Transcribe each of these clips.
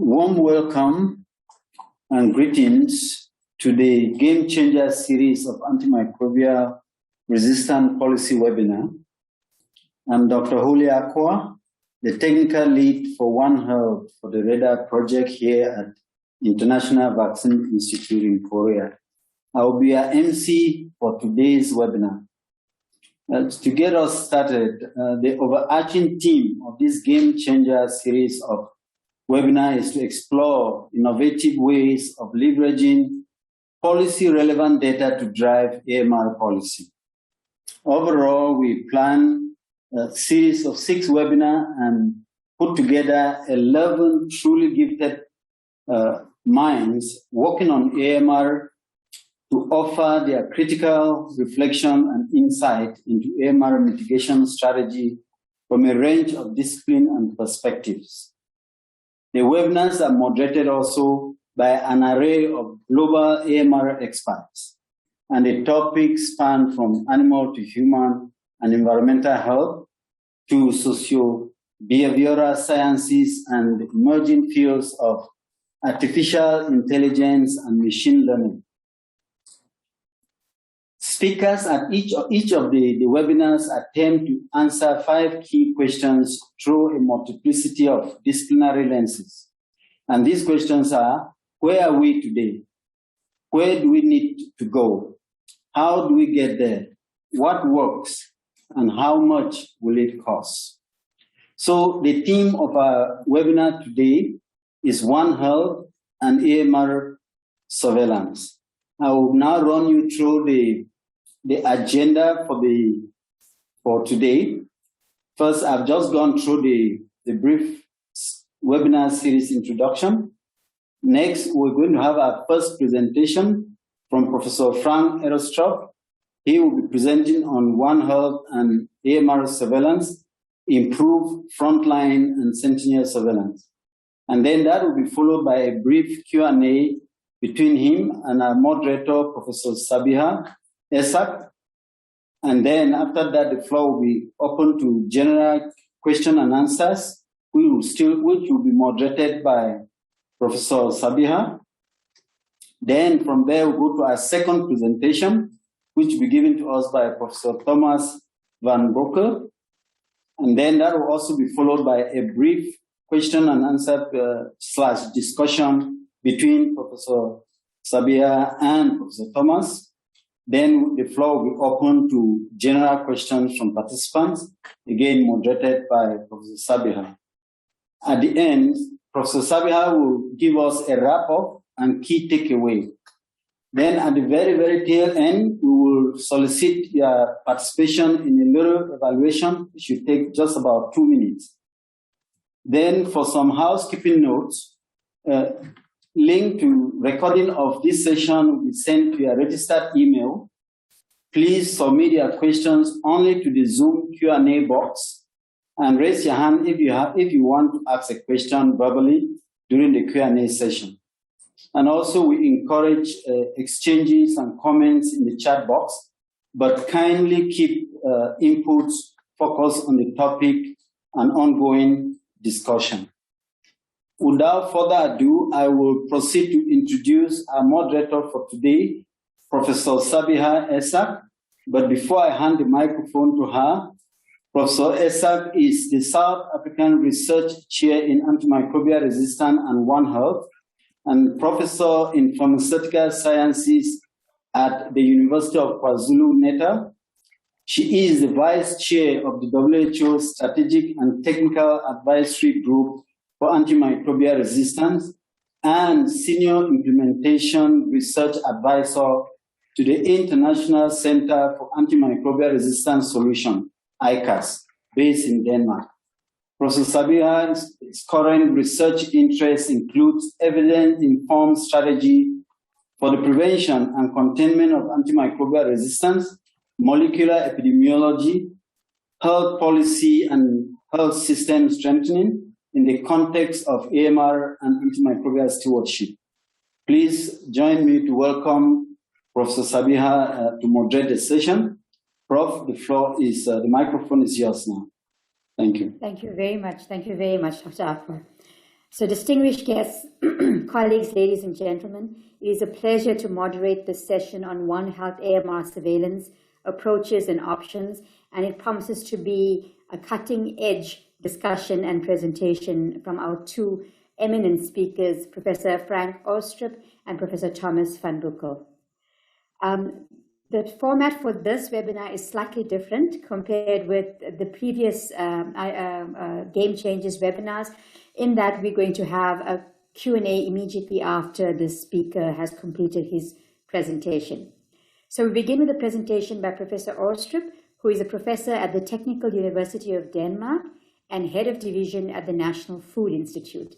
Warm welcome and greetings to the Game Changer series of antimicrobial resistant policy webinar. I'm Dr. Huli Akwa, the technical lead for One Health for the RADAAR project here at International Vaccine Institute in Korea. I will be our MC for today's webinar. To get us started, the overarching theme of this Game Changer series of webinar is to explore innovative ways of leveraging policy-relevant data to drive AMR policy. Overall, we plan a series of 6 webinars and put together 11 truly gifted minds working on AMR to offer their critical reflection and insight into AMR mitigation strategy from a range of discipline and perspectives. The webinars are moderated also by an array of global AMR experts, and the topics span from animal to human and environmental health to socio-behavioral sciences and emerging fields of artificial intelligence and machine learning. Speakers at each of the webinars attempt to answer 5 key questions through a multiplicity of disciplinary lenses. And these questions are: where are we today? Where do we need to go? How do we get there? What works? And how much will it cost? So the theme of our webinar today is One Health and AMR surveillance. I will now run you through the agenda for today. First, I've just gone through the brief webinar series introduction. Next, we're going to have our first presentation from Professor Frank Aarestrup. He will be presenting on One Health and AMR surveillance, improved frontline and sentinel surveillance. And then that will be followed by a brief Q&A between him and our moderator, Professor Sabiha, Essack. And then after that, the floor will be open to general question and answers, which will be moderated by Professor Sabiha. Then from there, we'll go to our second presentation, which will be given to us by Professor Thomas van Boeckel. And then that will also be followed by a brief question and answer / discussion between Professor Sabiha and Professor Thomas. Then the floor will be open to general questions from participants, again moderated by Professor Sabiha. At the end, Professor Sabiha will give us a wrap-up and key takeaway. Then at the very, very tail end, we will solicit your participation in a little evaluation. It should take just about 2 minutes. Then for some housekeeping notes, link to recording of this session will be sent to your registered email. Please submit your questions only to the Zoom Q&A box and raise your hand if you want to ask a question verbally during the Q&A session. And also we encourage exchanges and comments in the chat box, but kindly keep inputs focused on the topic and ongoing discussion. Without further ado, I will proceed to introduce our moderator for today, Professor Sabiha Essack. But before I hand the microphone to her, Professor Essack is the South African Research Chair in Antimicrobial Resistance and One Health, and Professor in Pharmaceutical Sciences at the University of KwaZulu-Natal. She is the Vice Chair of the WHO Strategic and Technical Advisory Group for Antimicrobial Resistance and Senior Implementation Research Advisor to the International Center for Antimicrobial Resistance Solutions, ICAS, based in Denmark. Professor Sabiha's current research interests includes evidence-informed strategy for the prevention and containment of antimicrobial resistance, molecular epidemiology, health policy and health system strengthening, in the context of AMR and antimicrobial stewardship. Please join me to welcome Professor Sabiha to moderate the session. Prof, the microphone is yours now. Thank you. Thank you very much. Thank you very much, Dr. Akwa. So distinguished guests, colleagues, ladies and gentlemen, it is a pleasure to moderate this session on One Health AMR surveillance, approaches and options, and it promises to be a cutting-edge discussion and presentation from our two eminent speakers, Professor Frank Aarestrup and Professor Thomas van Boeckel. The format for this webinar is slightly different compared with the previous Gamechangers webinars, in that we're going to have a Q&A immediately after the speaker has completed his presentation. So we begin with a presentation by Professor Aarestrup, who is a professor at the Technical University of Denmark and head of division at the National Food Institute.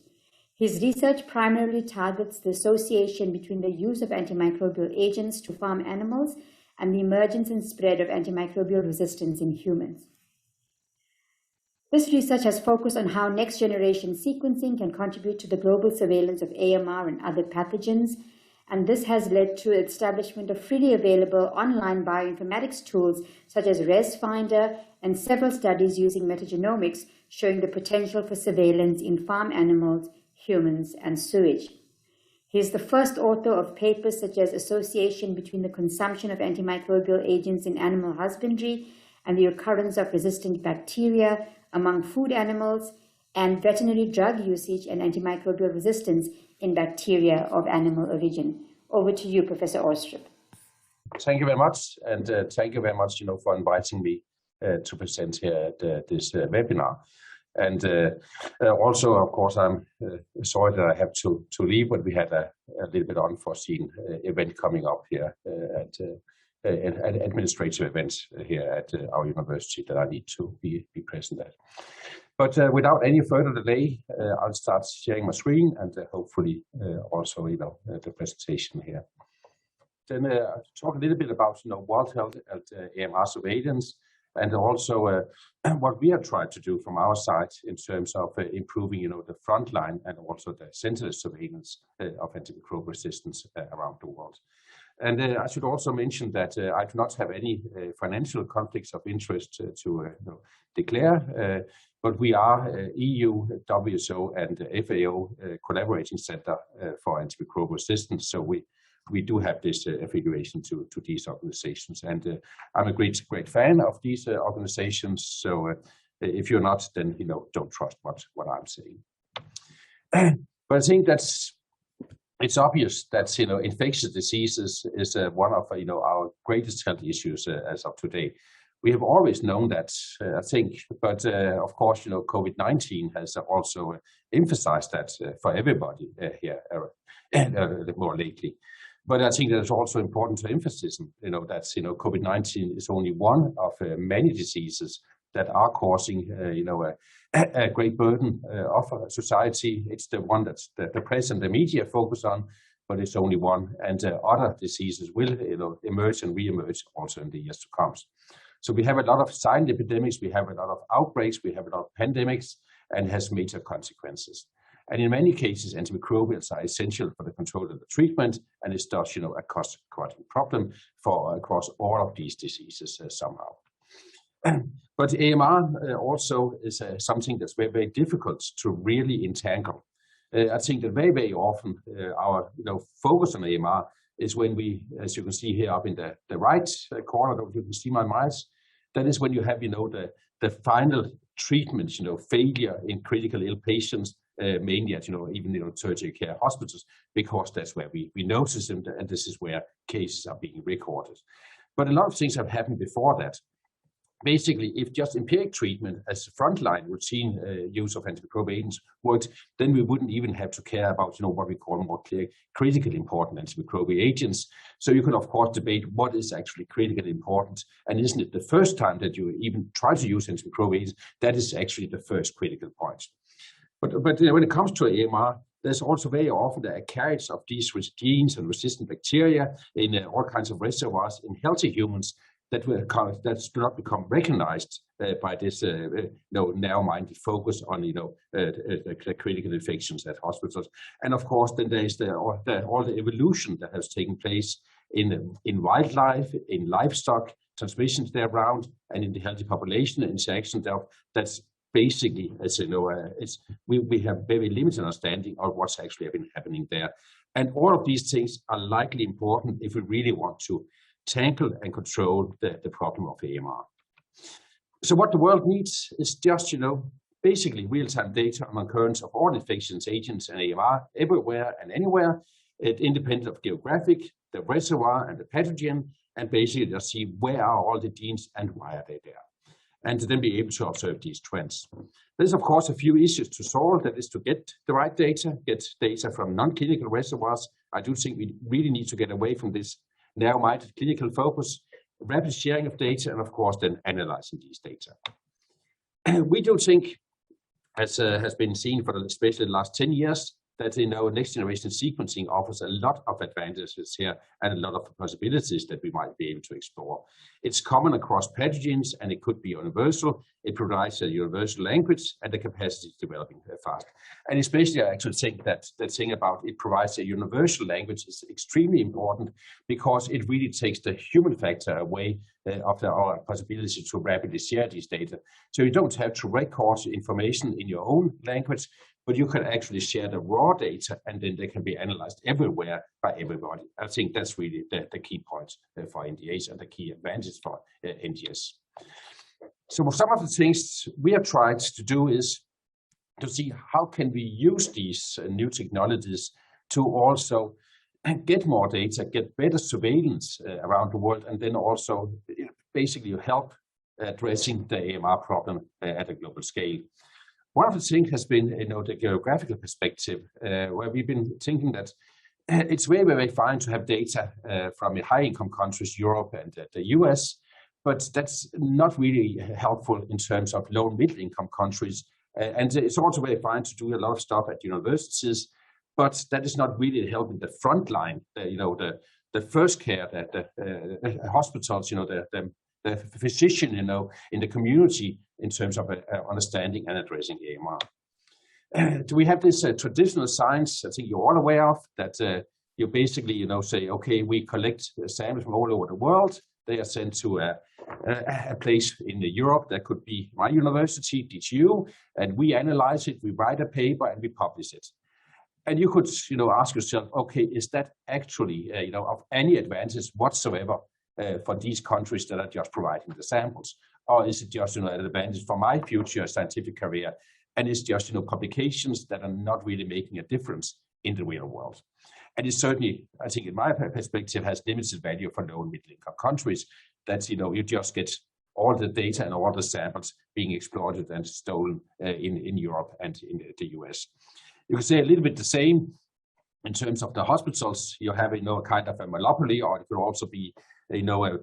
His research primarily targets the association between the use of antimicrobial agents to farm animals and the emergence and spread of antimicrobial resistance in humans. This research has focused on how next-generation sequencing can contribute to the global surveillance of AMR and other pathogens, and this has led to the establishment of freely available online bioinformatics tools such as ResFinder and several studies using metagenomics showing the potential for surveillance in farm animals, humans, and sewage. He is the first author of papers such as association between the consumption of antimicrobial agents in animal husbandry and the occurrence of resistant bacteria among food animals, and veterinary drug usage and antimicrobial resistance in bacteria of animal origin. Over to you, Professor Aarestrup. Thank you very much, and thank you very much, for inviting me to present here at this webinar. And also, of course, I'm sorry that I have to leave, but we had a little bit unforeseen event coming up here at an administrative event here at our university that I need to be present at. But without any further delay, I'll start sharing my screen and hopefully also, the presentation here. Then talk a little bit about, World Health and AMR surveillance, and also what we have tried to do from our side in terms of improving, the front line and also the Sentinel surveillance of antimicrobial resistance around the world. And I should also mention that I do not have any financial conflicts of interest to declare, but we are EU, WSO, and FAO collaborating center for antimicrobial resistance. So we do have this affiliation to these organizations, and I'm a great fan of these organizations. So if you're not, then don't trust much what I'm saying. But I think it's obvious that infectious diseases is one of our greatest health issues as of today. We have always known that, I think, but of course, COVID-19 has also emphasized that for everybody here more lately. But I think that it's also important to emphasize, that COVID-19 is only one of many diseases that are causing, a great burden of society. It's the one that the press and the media focus on, but it's only one, and other diseases will, emerge and re-emerge also in the years to come. So we have a lot of silent epidemics, we have a lot of outbreaks, we have a lot of pandemics, and has major consequences. And in many cases, antimicrobials are essential for the control of the treatment, and it's thus, a cost-cutting problem across all of these diseases somehow. But AMR also is something that's very, very difficult to really entangle. I think that very, very often our focus on AMR is when we, as you can see here up in the right corner, you can see my mouse. That is when you have the final treatment, failure in critical ill patients, mainly at even tertiary care hospitals, because that's where we notice them, and this is where cases are being recorded. But a lot of things have happened before that. Basically, if just empiric treatment as frontline routine use of antimicrobial agents worked, then we wouldn't even have to care about what we call more critically important antimicrobial agents. So you can of course debate what is actually critically important, and isn't it the first time that you even try to use antimicrobial agents that is actually the first critical point. But when it comes to AMR, there's also very often the carriage of these genes and resistant bacteria in all kinds of reservoirs in healthy humans that do not become recognized by this narrow-minded focus on the critical infections at hospitals. And of course, then there is all the evolution that has taken place in wildlife, in livestock, transmissions there around, and in the healthy population interaction that's basically, as you know, we have very limited understanding of what's actually been happening there. And all of these things are likely important if we really want to tackle and control the problem of AMR. So what the world needs is just, basically real-time data on occurrence of all infections, agents, and AMR everywhere and anywhere, independent of geographic, the reservoir, and the pathogen, and basically just see where are all the genes and why are they there, and to then be able to observe these trends. There's, of course, a few issues to solve. That is to get the right data, get data from non-clinical reservoirs. I do think we really need to get away from this narrow-minded clinical focus, rapid sharing of data, and of course, then analyzing these data. We do think, as has been seen for especially the last 10 years, that next generation sequencing offers a lot of advantages here and a lot of possibilities that we might be able to explore. It's common across pathogens and it could be universal. It provides a universal language and the capacity is developing fast. And especially I actually think that the thing about it provides a universal language is extremely important because it really takes the human factor away of our possibility to rapidly share these data. So you don't have to record information in your own language, but you can actually share the raw data and then they can be analyzed everywhere by everybody. I think that's really the key point for NDAs and the key advantage for NGS. So some of the things we have tried to do is to see how can we use these new technologies to also get more data, get better surveillance around the world, and then also basically help addressing the AMR problem at a global scale. One of the things has been, the geographical perspective, where we've been thinking that it's very, very fine to have data from high-income countries, Europe and the US, but that's not really helpful in terms of low and middle-income countries. And it's also very fine to do a lot of stuff at universities, but that is not really helping the front line, the first care, the hospitals, the physician, in the community in terms of understanding and addressing AMR. Do we have this traditional science? I think you're all aware of that. You basically, say, okay, we collect samples from all over the world. They are sent to a place in Europe that could be my university, DTU, and we analyze it. We write a paper and we publish it. And you could, ask yourself, okay, is that actually, of any advantage whatsoever for these countries that are just providing the samples? Or is it just, an advantage for my future scientific career? And it's just, publications that are not really making a difference in the real world. And it certainly, I think in my perspective, has limited value for low and middle income countries that, you just get all the data and all the samples being exploited and stolen in Europe and in the US. You could say a little bit the same in terms of the hospitals. You have, a kind of a monopoly, or it could also be,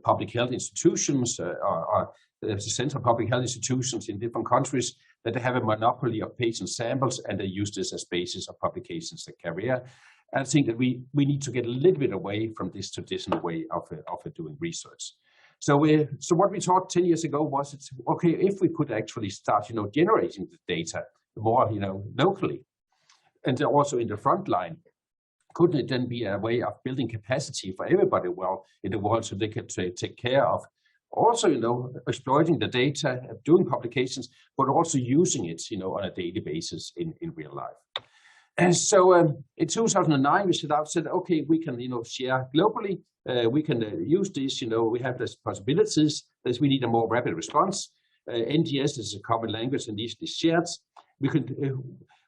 public health institutions or central public health institutions in different countries that they have a monopoly of patient samples and they use this as basis of publications and career. And I think that we need to get a little bit away from this traditional way of doing research. So what we thought 10 years ago was, it's okay if we could actually start, generating the data more, locally, and also in the front line. Couldn't it then be a way of building capacity for everybody in the world so they could take care of also, exploiting the data, doing publications, but also using it, on a daily basis in real life. And so in 2009, we said, okay, we can, share globally. We can use this, we have these possibilities that we need a more rapid response. NGS is a common language and easily shared.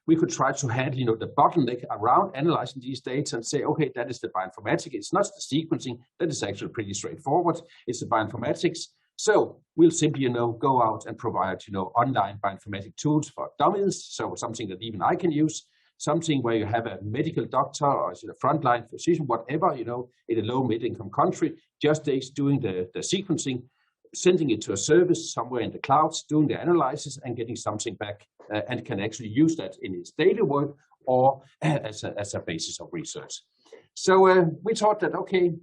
We could try to handle, the bottleneck around analyzing these data and say, okay, that is the bioinformatics. It's not the sequencing. That is actually pretty straightforward. It's the bioinformatics. So we'll simply, go out and provide, online bioinformatic tools for dummies. So something that even I can use, something where you have a medical doctor or a frontline physician, whatever, in a low mid-income country, just doing the sequencing, sending it to a service somewhere in the clouds, doing the analysis and getting something back and can actually use that in its daily work or as a basis of research. So we thought that, okay,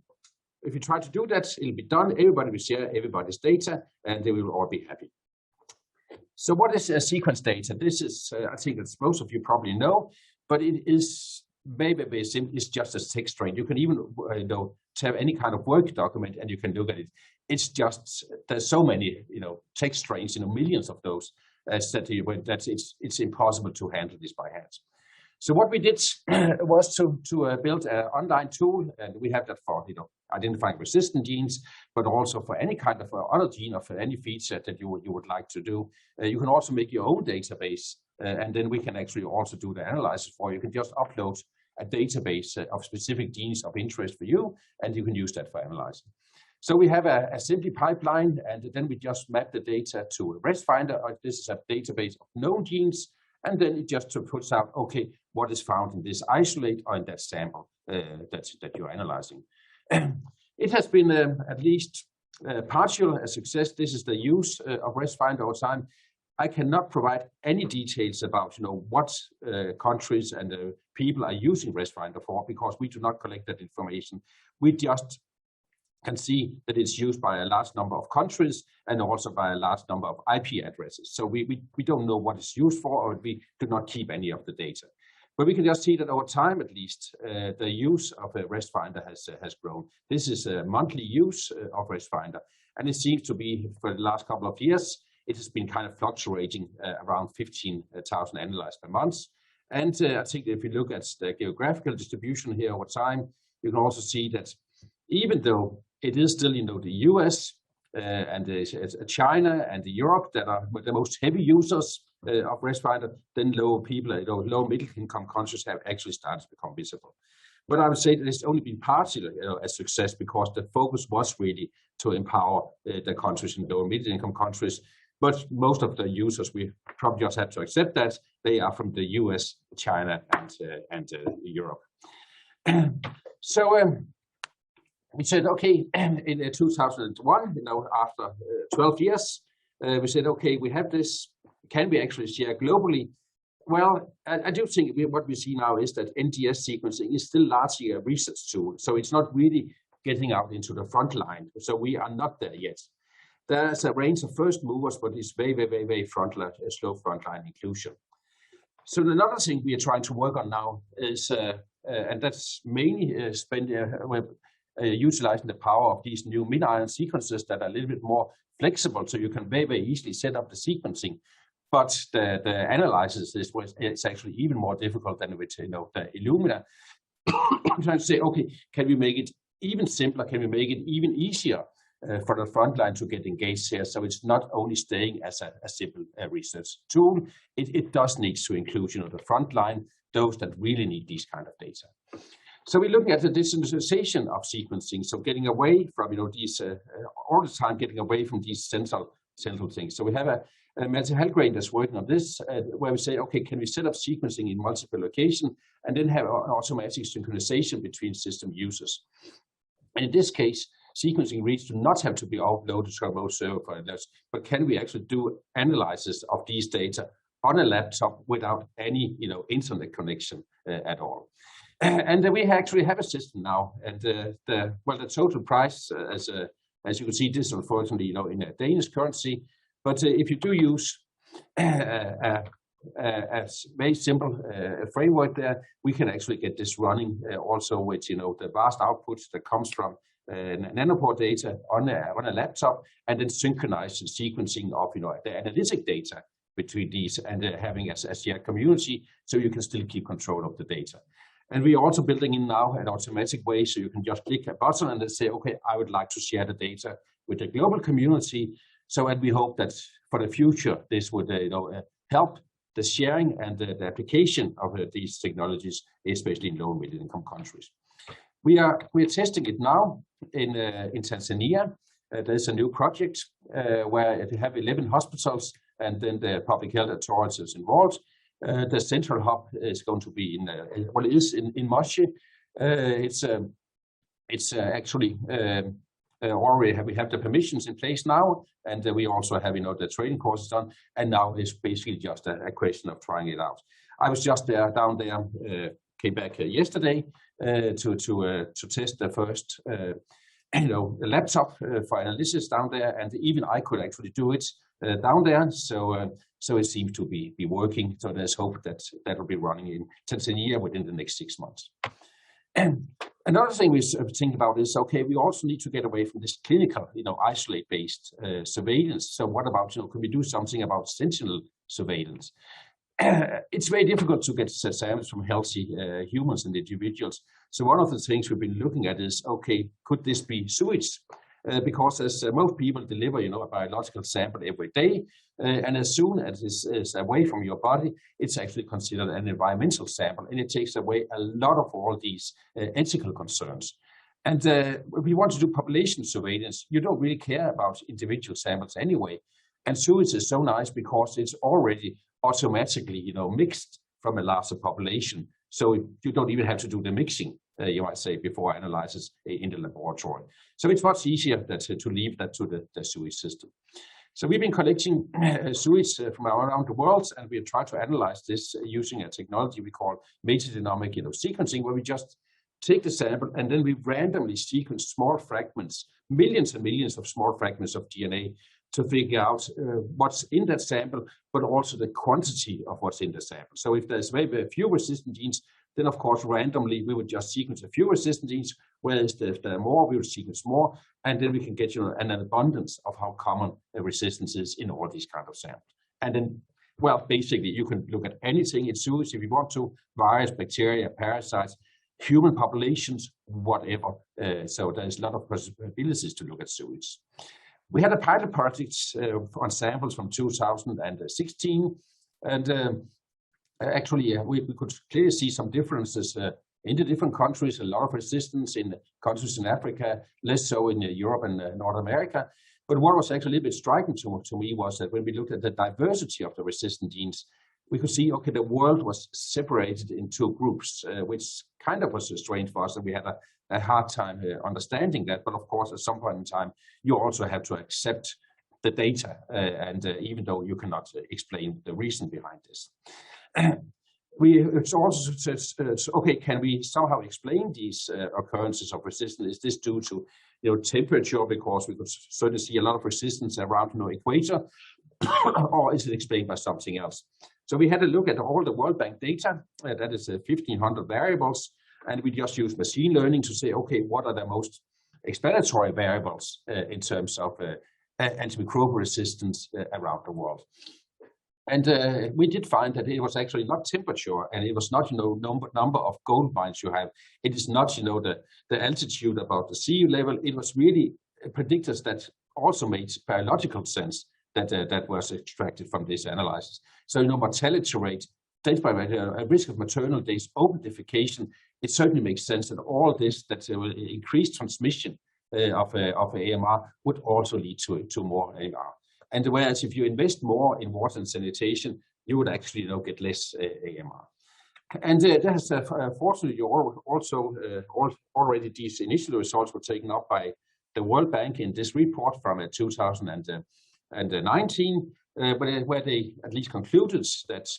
if you try to do that, it'll be done. Everybody will share everybody's data and they will all be happy. So what is sequence data? This is, I think as most of you probably know, but it is very, very simple. It's just a text string. You can even have any kind of work document and you can look at it. It's just, there's so many, text strings, millions of those. as that it's impossible to handle this by hand. So what we did was to build an online tool, and we have that for identifying resistant genes, but also for any kind of other gene or for any feature that you would like to do. You can also make your own database, and then we can actually also do the analysis for you. You can just upload a database of specific genes of interest for you, and you can use that for analyzing. So we have a simple pipeline, and then we just map the data to a REST finder. This is a database of known genes, and then it just puts out, okay, what is found in this isolate or in that sample that you're analyzing. It has been at least partial a success. This is the use of REST finder over time. I cannot provide any details about what countries and people are using REST finder for, because we do not collect that information. We just can see that it's used by a large number of countries and also by a large number of IP addresses. So we don't know what it's used for, or we do not keep any of the data. But we can just see that over time, at least, the use of a REST finder has grown. This is a monthly use of REST finder, and it seems to be, for the last couple of years, it has been kind of fluctuating around 15,000 analyzed per month. And I think if you look at the geographical distribution here over time, you can also see that even though it is still, the US and China and Europe that are the most heavy users of REST finder, then low middle income countries have actually started to become visible. But I would say that it's only been partially a success, because the focus was really to empower the countries in low middle income countries. But most of the users, we probably just have to accept that they are from the US, China, and Europe. So we said, okay, in 2001, after 12 years, we said, okay, we have this. Can we actually share globally? Well, I do think what we see now is that NGS sequencing is still largely a research tool. So it's not really getting out into the front line. So we are not there yet. There's a range of first movers, but it's very, very, very slow frontline inclusion. So another thing we are trying to work on now is, and that's mainly utilizing the power of these new mid-iron sequences that are a little bit more flexible, so you can very, very easily set up the sequencing. But the analysis is actually even more difficult than with the Illumina. I'm trying to say, okay, can we make it even simpler? Can we make it even easier for the frontline to get engaged here? So it's not only staying as a simple research tool. It does need to include the frontline, those that really need these kind of data. So we're looking at the decentralization of sequencing, so getting away from these all the time, getting away from these central things. So we have a mental health grant that's working on this, where we say, okay, can we set up sequencing in multiple locations and then have automatic synchronization between system users? And in this case, sequencing reads do not have to be uploaded to a remote server for alerts, but can we actually do analysis of these data on a laptop without any internet connection at all? And we actually have a system now, and the total price, as you can see, this unfortunately in a Danish currency, but if you do use a very simple framework there, we can actually get this running also with the vast outputs that comes from nanopore data on a laptop, and then synchronize the sequencing of the analytic data between these, and having a shared community, so you can still keep control of the data. And we are also building in now an automatic way, so you can just click a button and then say, okay, I would like to share the data with the global community. So, and we hope that for the future, this would help the sharing and the application of these technologies, especially in low and middle income countries. We are testing it now in Tanzania. There's a new project where they have 11 hospitals, and then the public health authorities involved. The central hub is going to be in Moshi. It's actually already we have the permissions in place now, and we also have the training courses done, and now it's basically just a question of trying it out. I was just down there, came back yesterday to test the first laptop for analysis down there, and even I could actually do it down there. So it seems to be working. So there's hope that will be running in Tanzania within the next 6 months. And Another thing we think about is, okay, we also need to get away from this clinical, isolate-based surveillance. So what about, can we do something about sentinel surveillance? It's very difficult to get samples from healthy humans and individuals. So one of the things we've been looking at is, okay, could this be sewage? Because as most people deliver, a biological sample every day, and as soon as it's away from your body, it's actually considered an environmental sample, and it takes away a lot of all these ethical concerns. And if we want to do population surveillance, you don't really care about individual samples anyway. And sewage is so nice because it's already automatically, mixed from a larger population. So you don't even have to do the mixing, you might say, before analysis in the laboratory. So it's much easier to leave that to the sewage system. So we've been collecting sewage from around the world, and we have tried to analyze this using a technology we call metagenomic sequencing, where we just take the sample and then we randomly sequence small fragments, millions and millions of small fragments of DNA, to figure out what's in that sample, but also the quantity of what's in the sample. So if there's very, very few resistant genes, then of course randomly we would just sequence a few resistant genes, whereas if there are more, we would sequence more, and then we can get an abundance of how common resistance is in all these kind of samples. And then, well, basically you can look at anything in sewage if you want to, virus, bacteria, parasites, human populations, whatever. So there's a lot of possibilities to look at sewage. We had a pilot project on samples from 2016, and actually we could clearly see some differences in the different countries, a lot of resistance in countries in Africa, less so in Europe and North America. But what was actually a little bit striking to me was that when we looked at the diversity of the resistant genes, we could see, okay, the world was separated into groups, which kind of was strange for us, and we had a hard time understanding that. But of course, at some point in time, you also have to accept the data, and even though you cannot explain the reason behind this. It's also said, okay, can we somehow explain these occurrences of resistance? Is this due to temperature, because we could certainly see a lot of resistance around equator, or is it explained by something else? So we had a look at all the World Bank data, that is 1,500 variables, and we just used machine learning to say, okay, what are the most explanatory variables in terms of antimicrobial resistance around the world. And we did find that it was actually not temperature, and it was not number of gold mines you have. It is not the altitude above the sea level. It was really predictors that also made biological sense that was extracted from this analysis. So mortality rate, death by a risk of maternal death, open defecation. It certainly makes sense that all this that will increase transmission of AMR would also lead to more AMR. And whereas if you invest more in water and sanitation, you would actually get less AMR. And that has fortunately also already these initial results were taken up by the World Bank in this report from 2019, where they at least concluded that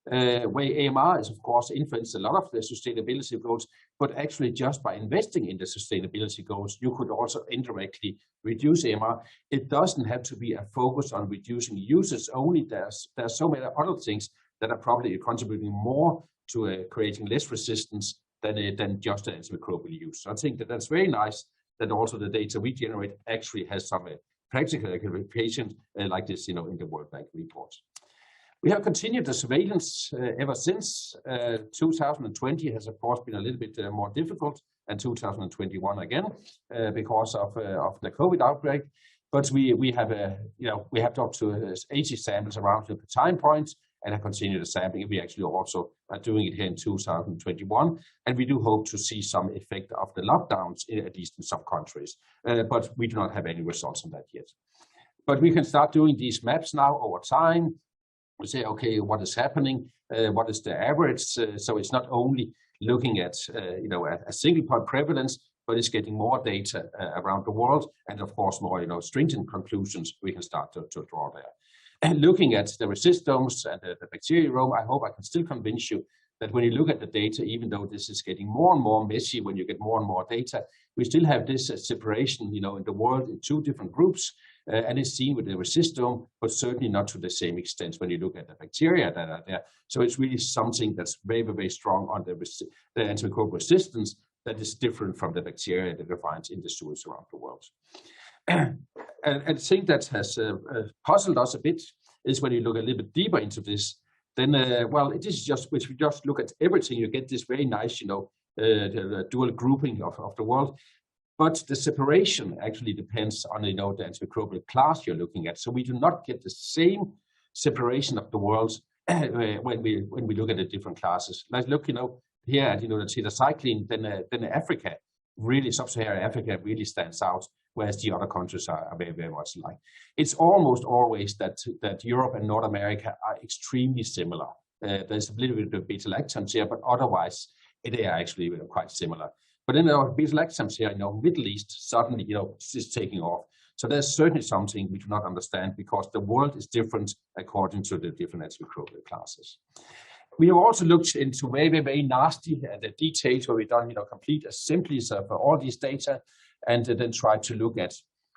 where AMR is, of course, influenced a lot of the sustainability goals, but actually just by investing in the sustainability goals, you could also indirectly reduce AMR. It doesn't have to be a focus on reducing usage only. There's so many other things that are probably contributing more to creating less resistance than just the antimicrobial use. So I think that's very nice that also the data we generate actually has some practical application like this, in the World Bank report. We have continued the surveillance ever since. 2020 has, of course, been a little bit more difficult, and 2021 again because of the COVID outbreak. But we have up to 80 samples around the time point, and have continued the sampling. We actually also are doing it here in 2021, and we do hope to see some effect of the lockdowns, at least in some countries. But we do not have any results on that yet. But we can start doing these maps now over time. We say, okay, what is happening? What is the average? So it's not only looking at a single point prevalence, but it's getting more data around the world, and of course more stringent conclusions we can start to draw there. And looking at the resistomes and the bacteriome, I hope I can still convince you that when you look at the data, even though this is getting more and more messy when you get more and more data, we still have this separation, in the world in two different groups. And it's seen with the resistome, but certainly not to the same extent when you look at the bacteria that are there. So it's really something that's very, very strong on the antimicrobial resistance, that is different from the bacteria that we find in the sewage around the world. And the thing that has puzzled us a bit is when you look a little bit deeper into this, then, well, it is just, if you just look at everything, you get this very nice, the dual grouping of the world. But the separation actually depends on, the antimicrobial class you're looking at. So we do not get the same separation of the world when we look at the different classes. Like look, here at, the tetracycline, then Africa, really sub-Saharan Africa really stands out, whereas the other countries are very, very much alike. It's almost always that Europe and North America are extremely similar. There's a little bit of beta-lactams here, but otherwise they are actually quite similar. But then there are beta-lactams here, Middle East suddenly, is taking off. So there's certainly something we do not understand because the world is different according to the different antimicrobial classes. We have also looked into very, very, very nasty details where we've done, complete assemblies of all these data, and then try to look at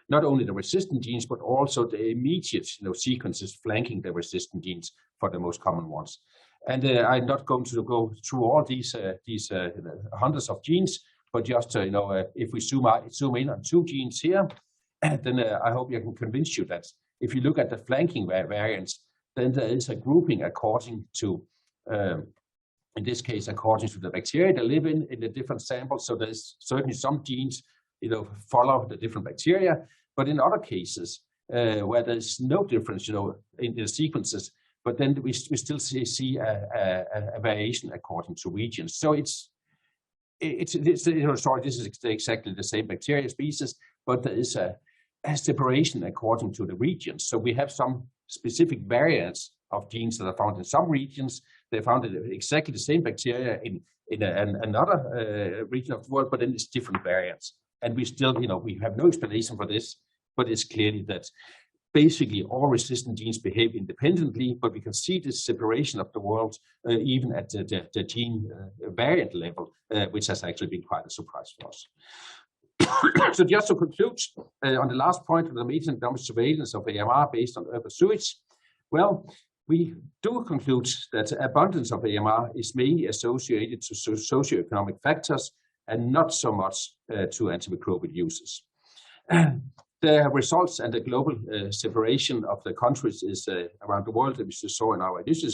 not only the resistant genes, but also the immediate sequences flanking the resistant genes for the most common ones. And I'm not going to go through all these hundreds of genes, but just if we zoom in on 2 genes here, then I hope I can convince you that if you look at the flanking variants, then there is a grouping according to, in this case, according to the bacteria that live in the different samples. So there's certainly some genes follow the different bacteria, but in other cases where there's no difference, in the sequences, but then we still see a variation according to regions. So this is exactly the same bacteria species, but there is a separation according to the regions. So we have some specific variants of genes that are found in some regions. They found exactly the same bacteria in another region of the world, but then it's different variants. And we still, we have no explanation for this, but it's clearly that basically all resistant genes behave independently, but we can see this separation of the world even at the gene variant level, which has actually been quite a surprise for us. So just to conclude on the last point of the meta-genomic surveillance of AMR based on urban sewage, well, we do conclude that abundance of AMR is mainly associated to socioeconomic factors and not so much to antimicrobial uses. The results and the global separation of the countries is around the world that we saw in our initial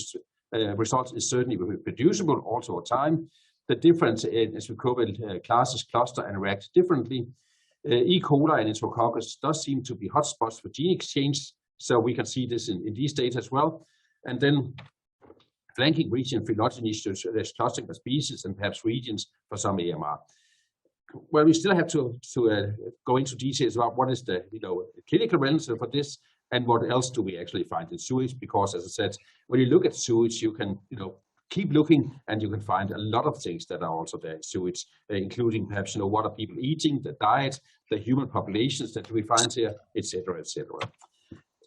results is certainly reproducible also over time. The different antimicrobial classes cluster and react differently. E. coli and Enterococcus does seem to be hotspots for gene exchange, so we can see this in these data as well. And then flanking region phylogenies, there's clustering of species and perhaps regions for some AMR. Well, we still have to go into details about what is the clinical relevance for this and what else do we actually find in sewage, because as I said, when you look at sewage, you can keep looking and you can find a lot of things that are also there in sewage, including perhaps what are people eating, the diet, the human populations that we find here, etc., etc.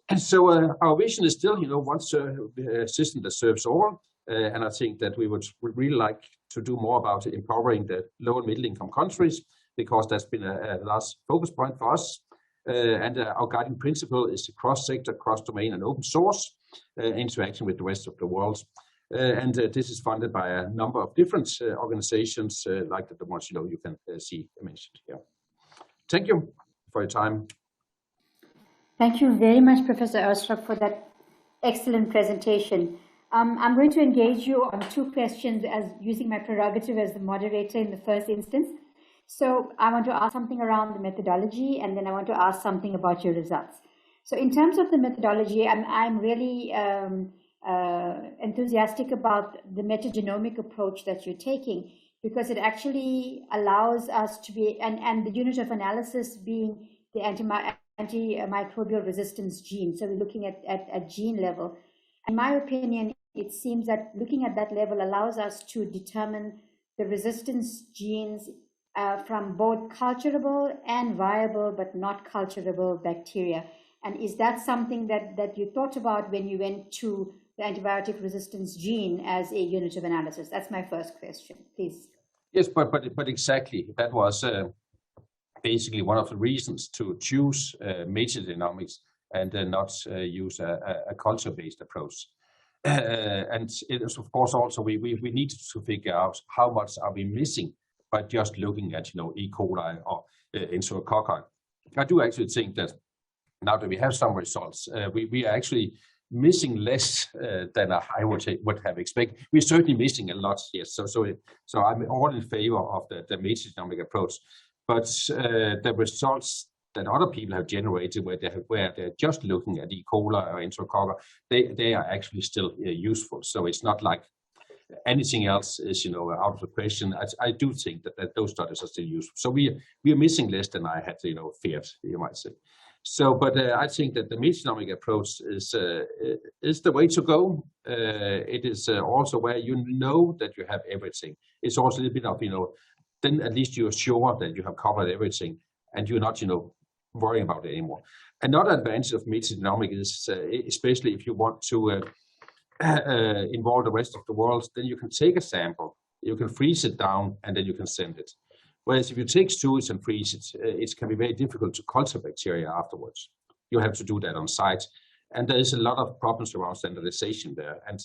And so our vision is still, one system that serves all. And I think that we would really like to do more about empowering the low and middle income countries, because that's been a last focus point for us. And our guiding principle is cross-sector, cross-domain, and open source interaction with the rest of the world. And this is funded by a number of different organizations, like the ones you can see mentioned here. Thank you for your time. Thank you very much, Professor Aarestrup, for that excellent presentation. I'm going to engage you on 2 questions as using my prerogative as the moderator in the first instance. So I want to ask something around the methodology, and then I want to ask something about your results. So in terms of the methodology, I'm really enthusiastic about the metagenomic approach that you're taking, because it actually allows us to be, and the unit of analysis being the antimicrobial resistance gene. So we're looking at gene level. In my opinion, it seems that looking at that level allows us to determine the resistance genes from both culturable and viable but not culturable bacteria. And is that something that you thought about when you went to the antibiotic resistance gene as a unit of analysis? That's my first question, please. Yes, but exactly. That was basically one of the reasons to choose metagenomics and not use a culture-based approach. And it is, of course, also we need to figure out how much are we missing by just looking at, E. coli or Enterococci. I do actually think that now that we have some results, we are actually missing less than I would have expected. We're certainly missing a lot, yes. So I'm all in favor of the metagenomic approach, but the results that other people have generated, where they're just looking at E. coli or Enterococci, they are actually still useful. So it's not like anything else is, out of the question. I do think that those studies are still useful. So we are missing less than I had, feared, you might say. So, but I think that the metagenomic approach is the way to go. It is also where you know that you have everything. It's also a little bit of, then at least you're sure that you have covered everything and you're not, worrying about it anymore. Another advantage of metagenomic is, especially if you want to involve the rest of the world, then you can take a sample, you can freeze it down, and then you can send it. Whereas if you take stools and freeze it, it can be very difficult to culture bacteria afterwards. You have to do that on site. And there is a lot of problems around standardization there. And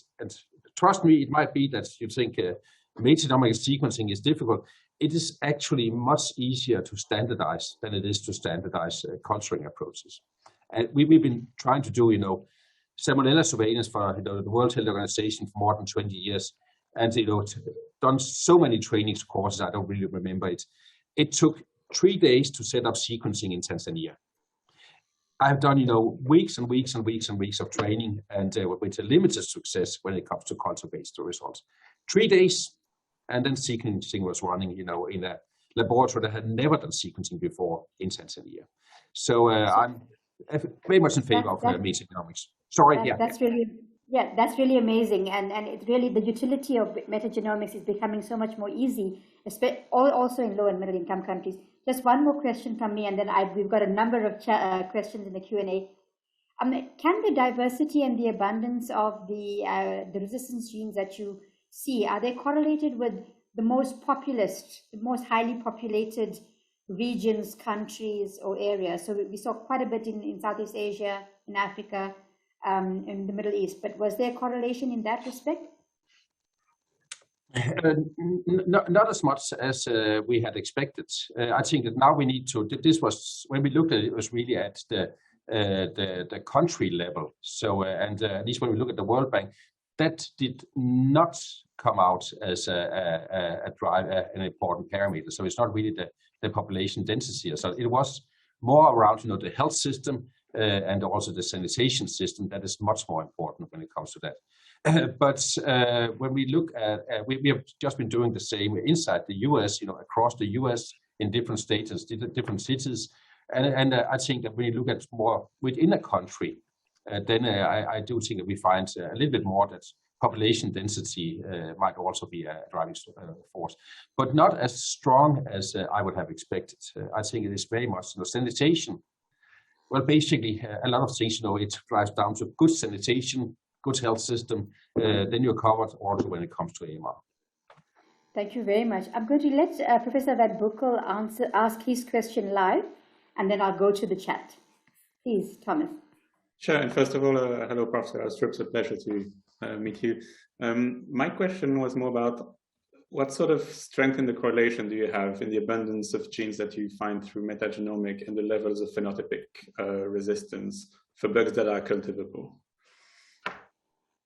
trust me, it might be that you think metagenomic sequencing is difficult. It is actually much easier to standardize than it is to standardize culturing approaches. And we've been trying to do, Salmonella surveillance for the World Health Organization for more than 20 years. And done so many trainings courses, I don't really remember it. It took 3 days to set up sequencing in Tanzania. I've done weeks and weeks and weeks and weeks of training, and with a limited success when it comes to culture-based results. 3 days, and then sequencing was running, in a laboratory that had never done sequencing before in Tanzania. So I'm very much in favor of metagenomics. Sorry, That's really amazing, and it's really the utility of metagenomics is becoming so much more easy, also in low and middle income countries. Just one more question from me, and then we've got a number of questions in the Q&A. Can the diversity and the abundance of the resistance genes that you see, are they correlated with the most populous, the most highly populated regions, countries, or areas? So we saw quite a bit in Southeast Asia, in Africa, in the Middle East, but was there correlation in that respect? Not as much as we had expected. I think that now we need to. This was when we looked at it. It was really at the country level. So and at least when we look at the World Bank, that did not come out as an important parameter. So it's not really the population density. So it was more around the health system. And also the sanitation system, that is much more important when it comes to that. But when we look at, we have just been doing the same inside the US, across the US in different states, different cities. And I think that when you look at more within a country, then I do think that we find a little bit more that population density might also be a driving force, but not as strong as I would have expected. I think it is very much sanitation. Well, basically, a lot of things, it drives down to good sanitation, good health system. Then you're covered also when it comes to AMR. Thank you very much. I'm going to let Professor Van Boeckel ask his question live, and then I'll go to the chat. Please, Thomas. Sure. And first of all, hello, Professor Aarestrup. It's a pleasure to meet you. My question was more about what sort of strength in the correlation do you have in the abundance of genes that you find through metagenomic and the levels of phenotypic resistance for bugs that are cultivable?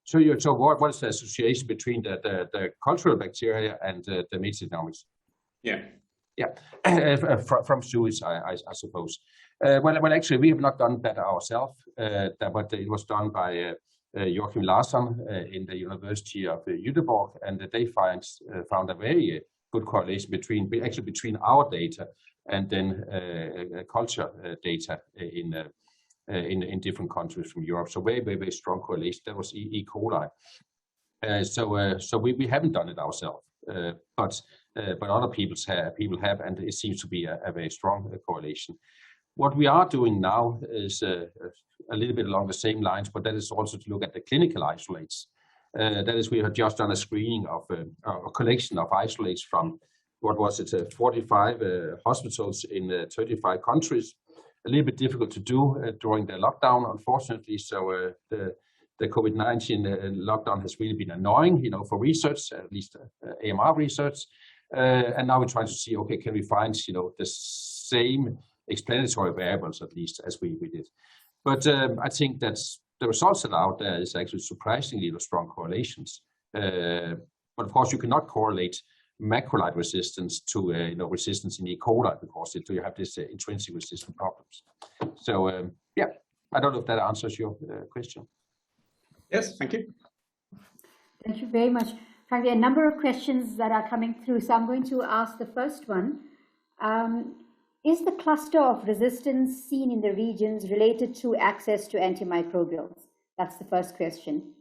So what is the association between the cultural bacteria and the metagenomics? From sewage, I suppose. Well, actually, we have not done that ourselves, but it was done by Joachim Larsson in the University of Göteborg, and they found a very good correlation between our data and then culture data in different countries from Europe. So very, very, very strong correlation. That was E. coli. So we haven't done it ourselves, but other people have, and it seems to be a very strong correlation. What we are doing now is a little bit along the same lines, but that is also to look at the clinical isolates. That is, we have just done a screening of a collection of isolates from, 45 hospitals in 35 countries. A little bit difficult to do during the lockdown, unfortunately. So the COVID-19 lockdown has really been annoying, for research, at least AMR research. And now we're trying to see, okay, can we find, the same explanatory variables at least as we did. But I think that's the results that are out there is actually surprisingly strong correlations. But of course, you cannot correlate macrolide resistance to resistance in E. coli because you have this intrinsic resistant problems. So yeah, I don't know if that answers your question. Yes, thank you. Thank you very much. Frankly, a number of questions that are coming through. So I'm going to ask the first one. Is the cluster of resistance seen in the regions related to access to antimicrobials? That's the first question.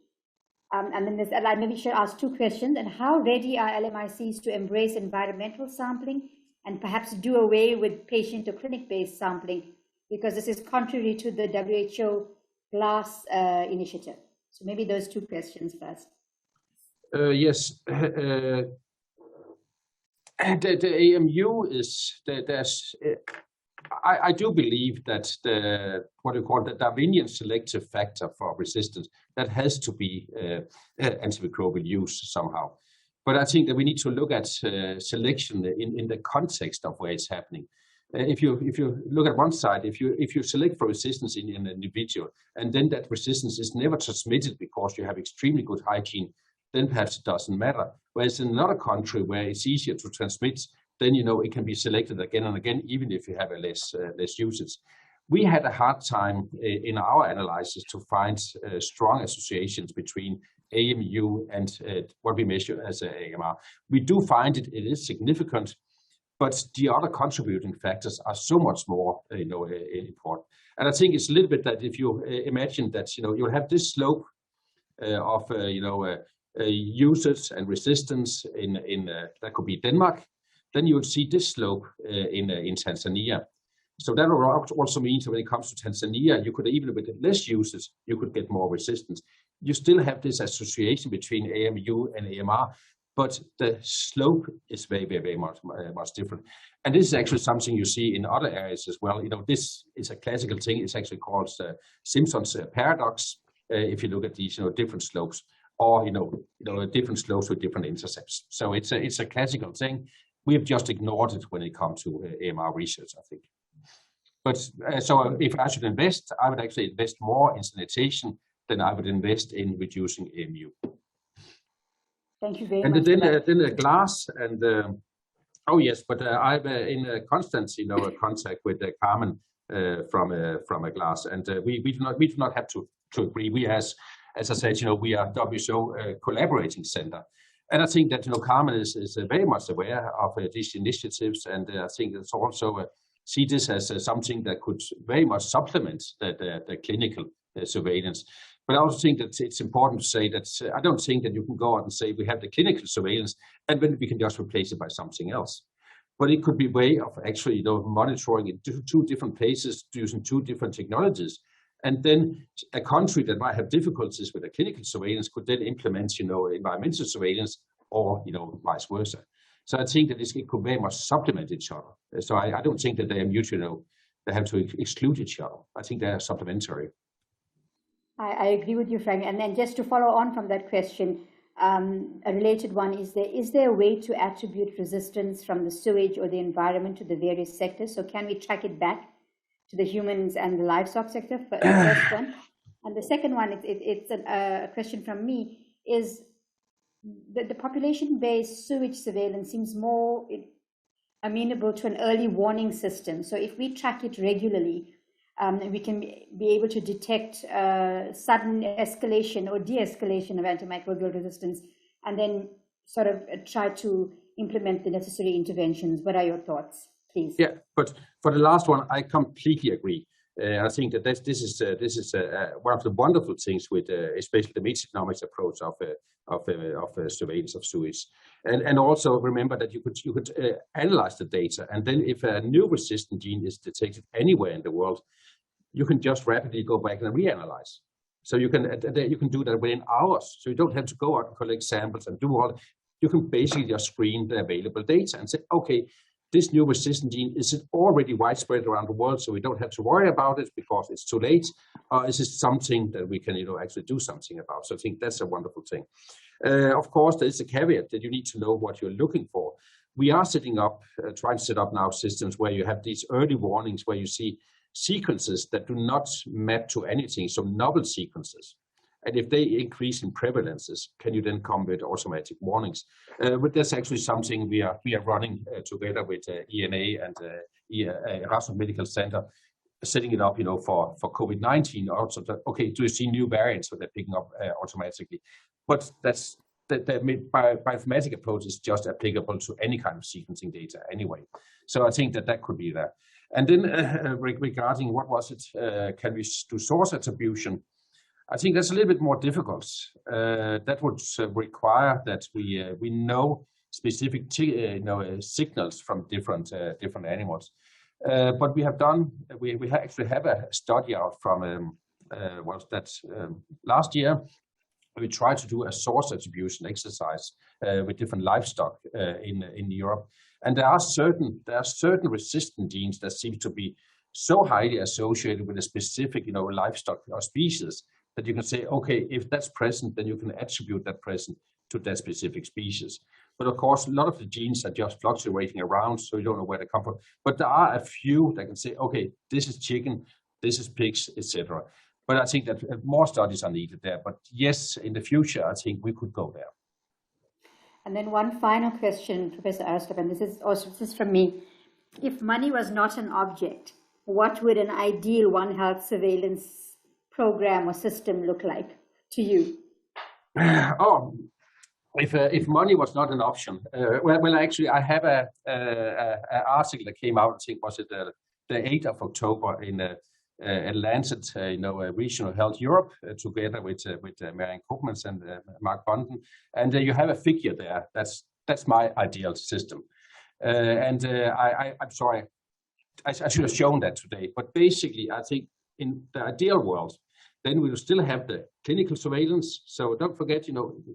And then I maybe should ask two questions. And how ready are LMICs to embrace environmental sampling and perhaps do away with patient or clinic-based sampling? Because this is contrary to the WHO GLASS initiative. So maybe those two questions first. Yes. The AMU is I do believe that what we call the Darwinian selective factor for resistance, that has to be antimicrobial use somehow. But I think that we need to look at selection in the context of where it's happening. If you look at one side, if you select for resistance in an individual, and then that resistance is never transmitted because you have extremely good hygiene, then perhaps it doesn't matter. Whereas in another country where it's easier to transmit, then it can be selected again and again, even if you have a less usage. We had a hard time in our analysis to find strong associations between AMU and what we measure as AMR. We do find it is significant, but the other contributing factors are so much more important. And I think it's a little bit that if you imagine that you'll have this slope of usage and resistance in that could be Denmark, then you would see this slope in Tanzania. So that also means that when it comes to Tanzania, you could even with less usage, you could get more resistance. You still have this association between AMU and AMR, but the slope is very, very, very much different. And this is actually something you see in other areas as well. This is a classical thing. It's actually called Simpson's paradox. If you look at these, different slopes, or different slopes with different intercepts. So it's a classical thing. We have just ignored it when it comes to AMR research, I think. But so if I should invest, I would actually invest more in sanitation than I would invest in reducing AMU. Thank you very much. And then the GLASS and oh yes, but I'm in a constant contact with Carmen from a GLASS, and we do not have to agree. We as I said, we are WHO collaborating center. And I think that, Carmen is very much aware of these initiatives. And I think it's also see this as something that could very much supplement the clinical surveillance. But I also think that it's important to say that I don't think that you can go out and say we have the clinical surveillance and then we can just replace it by something else. But it could be a way of actually, monitoring in two different places using two different technologies. And then a country that might have difficulties with a clinical surveillance could then implement, environmental surveillance or, vice versa. So I think that it could very much supplement each other. So I don't think that they are mutual, they have to exclude each other. I think they are supplementary. I agree with you, Frank. And then just to follow on from that question, a related one is there a way to attribute resistance from the sewage or the environment to the various sectors? So can we track it back to the humans and the livestock sector for the first one? And the second one, it's a question from me, is the population-based sewage surveillance seems more amenable to an early warning system. So if we track it regularly, we can be able to detect sudden escalation or de-escalation of antimicrobial resistance, and then sort of try to implement the necessary interventions. What are your thoughts, please? Yeah, but for the last one, I completely agree. I think that this is one of the wonderful things with especially the metagenomics approach of surveillance of sewage, and also remember that you could analyze the data, and then if a new resistant gene is detected anywhere in the world, you can just rapidly go back and reanalyze. So you can do that within hours. So you don't have to go out and collect samples and do all. You can basically just screen the available data and say, okay, this new resistant gene, is it already widespread around the world so we don't have to worry about it because it's too late? Or is it something that we can actually do something about? So I think that's a wonderful thing. Of course, there is a caveat that you need to know what you're looking for. we are setting up, trying to set up now systems where you have these early warnings, where you see sequences that do not map to anything, so novel sequences. And if they increase in prevalences, can you then come with automatic warnings? But that's actually something we are running together with ENA and Aarestrup Medical Center, setting it up, for COVID-19. Also, okay, do you see new variants that they're picking up automatically? But that's the bioinformatic approach is just applicable to any kind of sequencing data anyway. So I think that could be there. And then regarding what was it? Can we do source attribution? I think that's a little bit more difficult. That would require that we know specific signals from different animals. But we have done. We actually have a study out from last year. We tried to do a source attribution exercise with different livestock in Europe, and there are certain resistant genes that seem to be so highly associated with a specific livestock or species that you can say, okay, if that's present, then you can attribute that present to that specific species. But of course, a lot of the genes are just fluctuating around, so you don't know where they come from. But there are a few that can say, okay, this is chicken, this is pigs, etc. But I think that more studies are needed there. But yes, in the future, I think we could go there. And then one final question, Professor Aarestrup, and this is from me. If money was not an object, what would an ideal One Health surveillance program or system look like to you? If money was not an option, well, actually, I have an article that came out. I think was it the 8th of October in Lancet, Regional Health Europe, together with Marianne Koopmans and Mark Bonden, and you have a figure there. That's my ideal system, I'm sorry, I should have shown that today. But basically, I think in the ideal world, then we will still have the clinical surveillance. So don't forget,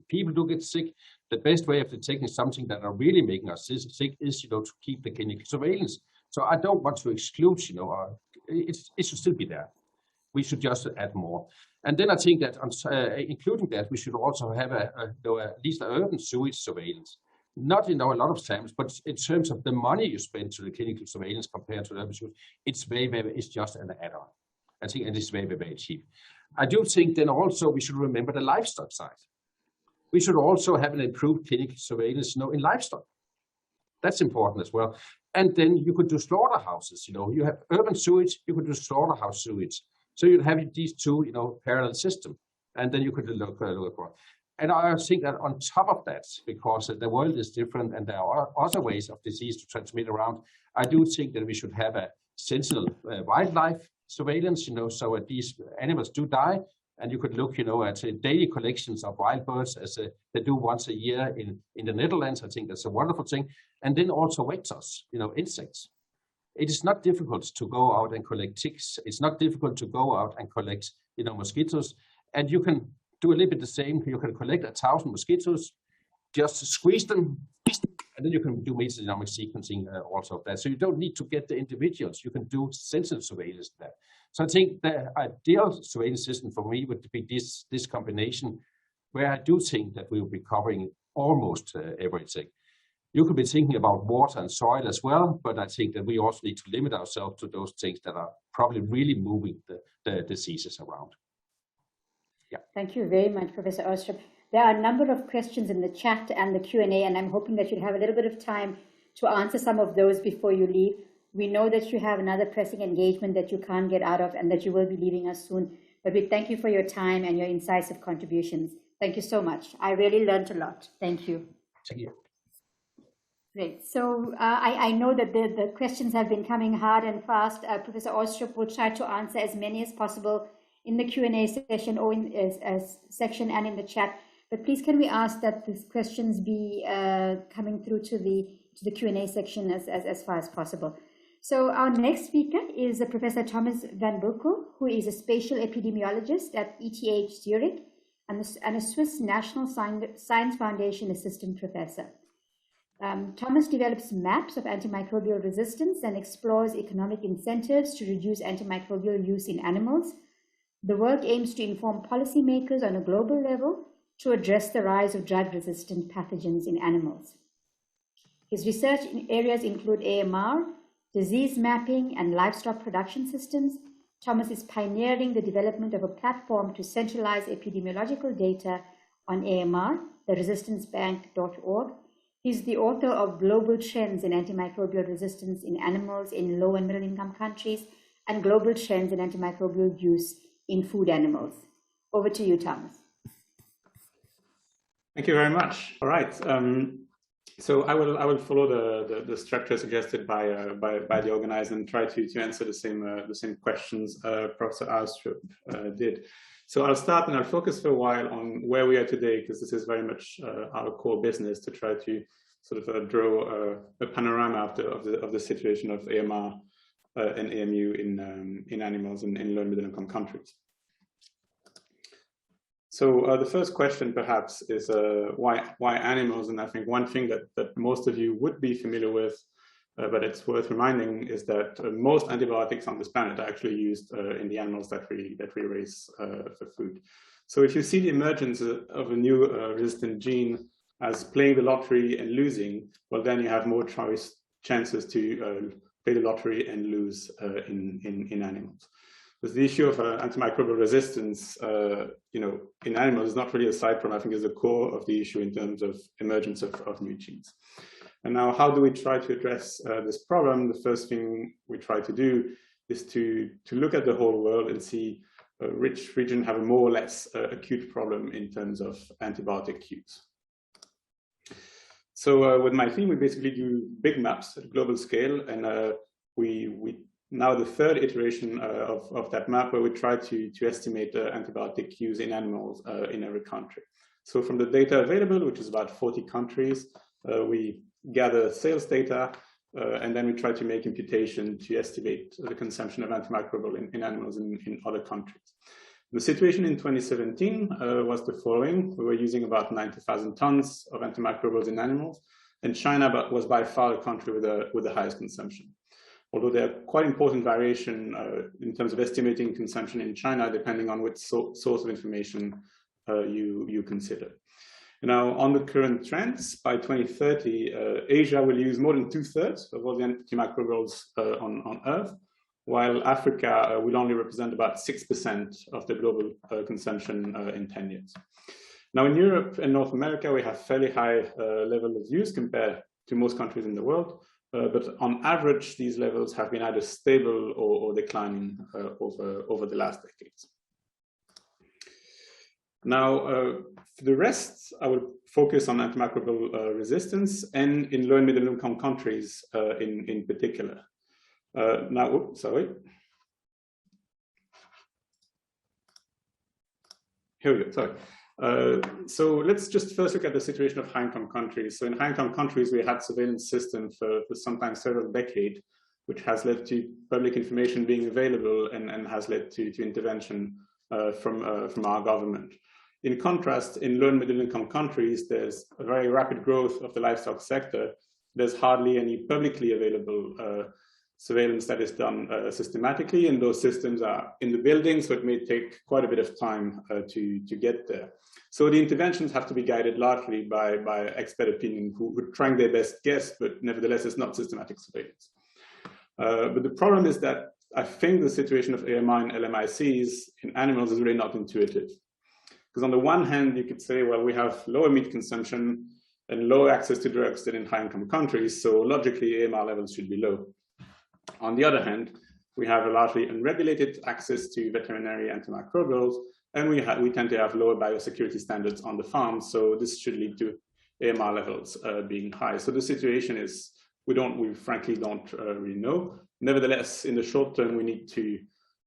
people do get sick. The best way of detecting something that are really making us sick is, to keep the clinical surveillance. So I don't want to exclude, it should still be there. We should just add more. And then I think that including that, we should also have at least an urban sewage surveillance. Not in a lot of times, but in terms of the money you spend to the clinical surveillance compared to the urban sewage, it's just an add-on. I think it is very, very cheap. I do think then also we should remember the livestock side. We should also have an improved clinical surveillance, in livestock. That's important as well. And then you could do slaughterhouses. You have urban sewage, you could do slaughterhouse sewage. So you'd have these two, parallel systems, and then you could look for. And I think that on top of that, because the world is different and there are other ways of disease to transmit around, I do think that we should have a sentinel wildlife surveillance, so that these animals do die, and you could look, at daily collections of wild birds as they do once a year in the Netherlands. I think that's a wonderful thing. And then also vectors, insects. It is not difficult to go out and collect ticks. It's not difficult to go out and collect, mosquitoes. And you can do a little bit the same. You can collect 1,000 mosquitoes, just squeeze them, and then you can do metagenomic sequencing also of that. So you don't need to get the individuals. You can do sentinel surveillance there. So I think the ideal surveillance system for me would be this combination, where I do think that we will be covering almost everything. You could be thinking about water and soil as well, but I think that we also need to limit ourselves to those things that are probably really moving the diseases around. Yeah. Thank you very much, Professor Aarestrup. There are a number of questions in the chat and the Q&A, and I'm hoping that you'll have a little bit of time to answer some of those before you leave. We know that you have another pressing engagement that you can't get out of and that you will be leaving us soon, but we thank you for your time and your incisive contributions. Thank you so much. I really learned a lot. Thank you. Thank you. Great. So I know that the questions have been coming hard and fast. Professor Aarestrup will try to answer as many as possible in the Q&A session or in section and in the chat. But please, can we ask that these questions be coming through to the Q&A section as far as possible. So our next speaker is Professor Thomas van Boeckel, who is a spatial epidemiologist at ETH Zurich and a Swiss National Science Foundation assistant professor. Thomas develops maps of antimicrobial resistance and explores economic incentives to reduce antimicrobial use in animals. The work aims to inform policymakers on a global level to address the rise of drug-resistant pathogens in animals. His research areas include AMR, disease mapping, and livestock production systems. Thomas is pioneering the development of a platform to centralize epidemiological data on AMR, the resistancebank.org. He's the author of Global Trends in Antimicrobial Resistance in Animals in Low and Middle Income Countries and Global Trends in Antimicrobial Use in Food Animals. Over to you, Thomas. Thank you very much. All right. So I will follow the structure suggested by the organizer and try to answer the same questions Professor Aarestrup did. So I'll start and I'll focus for a while on where we are today, because this is very much our core business, to try to sort of draw a panorama of the situation of AMR and AMU in animals in low and middle income countries. So the first question perhaps is why animals? And I think one thing that most of you would be familiar with, but it's worth reminding, is that most antibiotics on this planet are actually used in the animals that we raise for food. So if you see the emergence of a new resistant gene as playing the lottery and losing, well, then you have more chances to play the lottery and lose in animals. But the issue of antimicrobial resistance, in animals is not really a side problem. I think is the core of the issue in terms of emergence of new genes. And now, how do we try to address this problem? The first thing we try to do is to look at the whole world and see which region have a more or less acute problem in terms of antibiotic use. So with my team, we basically do big maps at global scale, and we now the third iteration of that map, where we try to estimate antibiotic use in animals in every country. So from the data available, which is about 40 countries, we gather sales data, and then we try to make imputation to estimate the consumption of antimicrobial in animals in other countries. The situation in 2017 was the following. We were using about 90,000 tons of antimicrobials in animals, and China was by far the country with the highest consumption. Although there are quite important variation in terms of estimating consumption in China, depending on which source of information you consider. Now, on the current trends, by 2030, Asia will use more than 2/3 of all the antimicrobials on Earth, while Africa will only represent about 6% of the global consumption in 10 years. Now, in Europe and North America, we have fairly high level of use compared to most countries in the world, but on average, these levels have been either stable or declining over the last decades. Now, for the rest, I will focus on antimicrobial resistance and in low and middle income countries in particular. Now, oops, sorry. Here we go, sorry. So let's just first look at the situation of high-income countries. So in high-income countries, we had surveillance system for sometimes several decades, which has led to public information being available and has led to intervention from our government. In contrast, in low and middle income countries, there's a very rapid growth of the livestock sector. There's hardly any publicly available surveillance that is done systematically, and those systems are in the building, so it may take quite a bit of time to get there. So the interventions have to be guided largely by expert opinion who are trying their best guess, but nevertheless it's not systematic surveillance. But the problem is that I think the situation of AMR and LMICs in animals is really not intuitive. Because on the one hand, you could say, well, we have lower meat consumption and lower access to drugs than in high-income countries, so logically AMR levels should be low. On the other hand, we have a largely unregulated access to veterinary antimicrobials, and we tend to have lower biosecurity standards on the farm, so this should lead to AMR levels being high. So the situation is, we frankly don't really know. Nevertheless, in the short term, we need to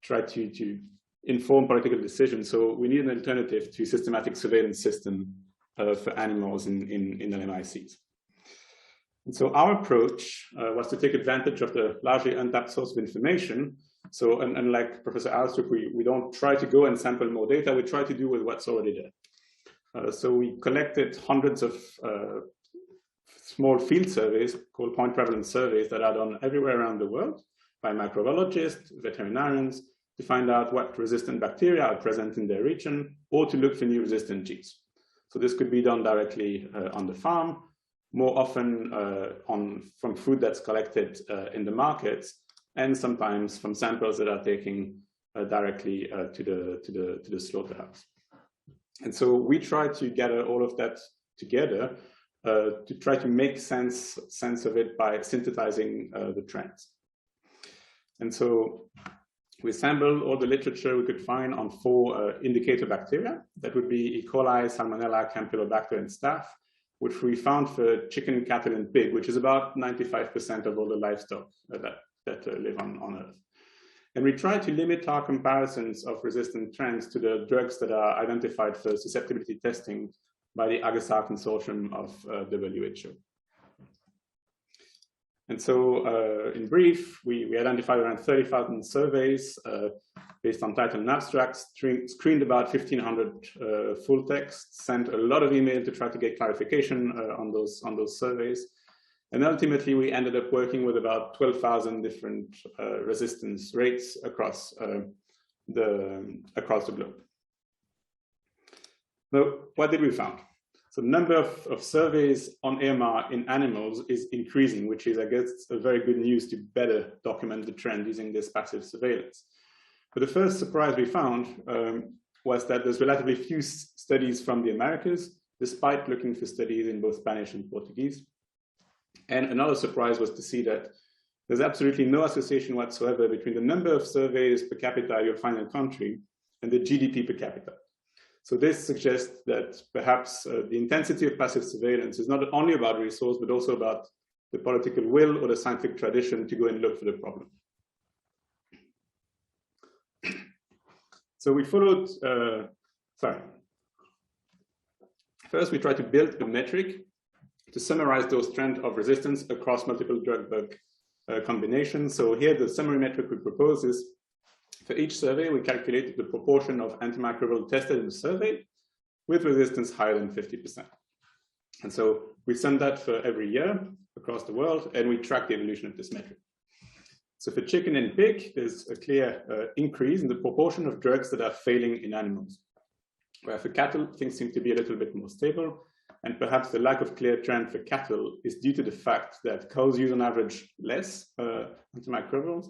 try to inform political decisions. So we need an alternative to systematic surveillance system for animals in LMICs. And so our approach was to take advantage of the largely untapped source of information. So unlike Professor Aarestrup, we don't try to go and sample more data, we try to do with what's already there. So we collected hundreds of small field surveys called point prevalence surveys that are done everywhere around the world by microbiologists, veterinarians, to find out what resistant bacteria are present in their region, or to look for new resistant genes. So this could be done directly on the farm, more often from food that's collected in the markets, and sometimes from samples that are taken directly to the slaughterhouse. And so we try to gather all of that together to try to make sense of it by synthesizing the trends. And so we sampled all the literature we could find on 4 indicator bacteria. That would be E. coli, Salmonella, Campylobacter, and Staph, which we found for chicken, cattle, and pig, which is about 95% of all the livestock that live on Earth. And we try to limit our comparisons of resistant trends to the drugs that are identified for susceptibility testing by the AMR consortium of WHO. And so in brief, we identified around 30,000 surveys based on title and abstracts, screened about 1,500 full text, sent a lot of email to try to get clarification on those surveys. And ultimately, we ended up working with about 12,000 different resistance rates across the globe. Now, what did we find? So the number of surveys on AMR in animals is increasing, which is, I guess, a very good news to better document the trend using this passive surveillance. But the first surprise we found was that there's relatively few studies from the Americas, despite looking for studies in both Spanish and Portuguese. And another surprise was to see that there's absolutely no association whatsoever between the number of surveys per capita you'll find in a country and the GDP per capita. So this suggests that perhaps the intensity of passive surveillance is not only about resource, but also about the political will or the scientific tradition to go and look for the problem. So we followed, First, we tried to build a metric to summarize those trends of resistance across multiple drug-bug combinations. So here, the summary metric we propose is, for each survey, we calculated the proportion of antimicrobial tested in the survey with resistance higher than 50%. And so we sum that for every year across the world, and we track the evolution of this metric. So for chicken and pig, there's a clear increase in the proportion of drugs that are failing in animals. Where for cattle, things seem to be a little bit more stable. And perhaps the lack of clear trend for cattle is due to the fact that cows use on average less antimicrobials,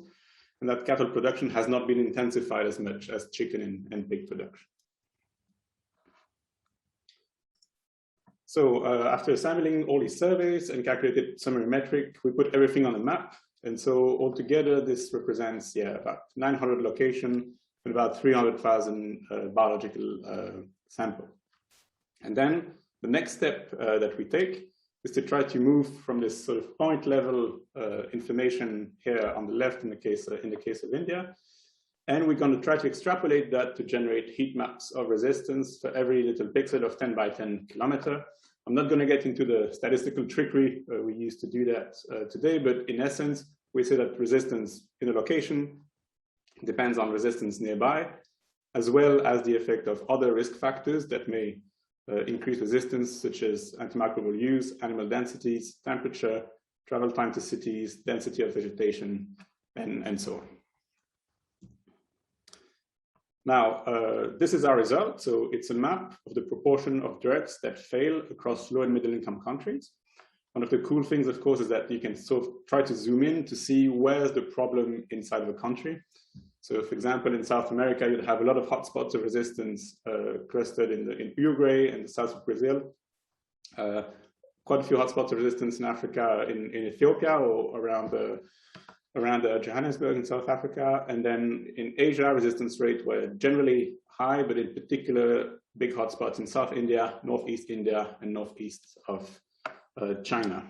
and that cattle production has not been intensified as much as chicken and pig production. So after assembling all these surveys and calculated summary metric, we put everything on a map. And so altogether, this represents about 900 locations and about 300,000 biological samples. And then the next step that we take is to try to move from this sort of point level information here on the left in the case of India, and we're going to try to extrapolate that to generate heat maps of resistance for every little pixel of 10 by 10 kilometer. I'm not going to get into the statistical trickery we use to do that today, but in essence, we say that resistance in a location depends on resistance nearby, as well as the effect of other risk factors that may increase resistance, such as antimicrobial use, animal densities, temperature, travel time to cities, density of vegetation, and so on. Now, this is our result. So it's a map of the proportion of drugs that fail across low and middle income countries. One of the cool things, of course, is that you can sort of try to zoom in to see where's the problem inside of a country. So, for example, in South America, you'd have a lot of hotspots of resistance clustered in Uruguay and the south of Brazil. Quite a few hotspots of resistance in Africa, in Ethiopia, or around Johannesburg in South Africa. And then in Asia, resistance rates were generally high, but in particular, big hotspots in South India, Northeast India, and northeast of China.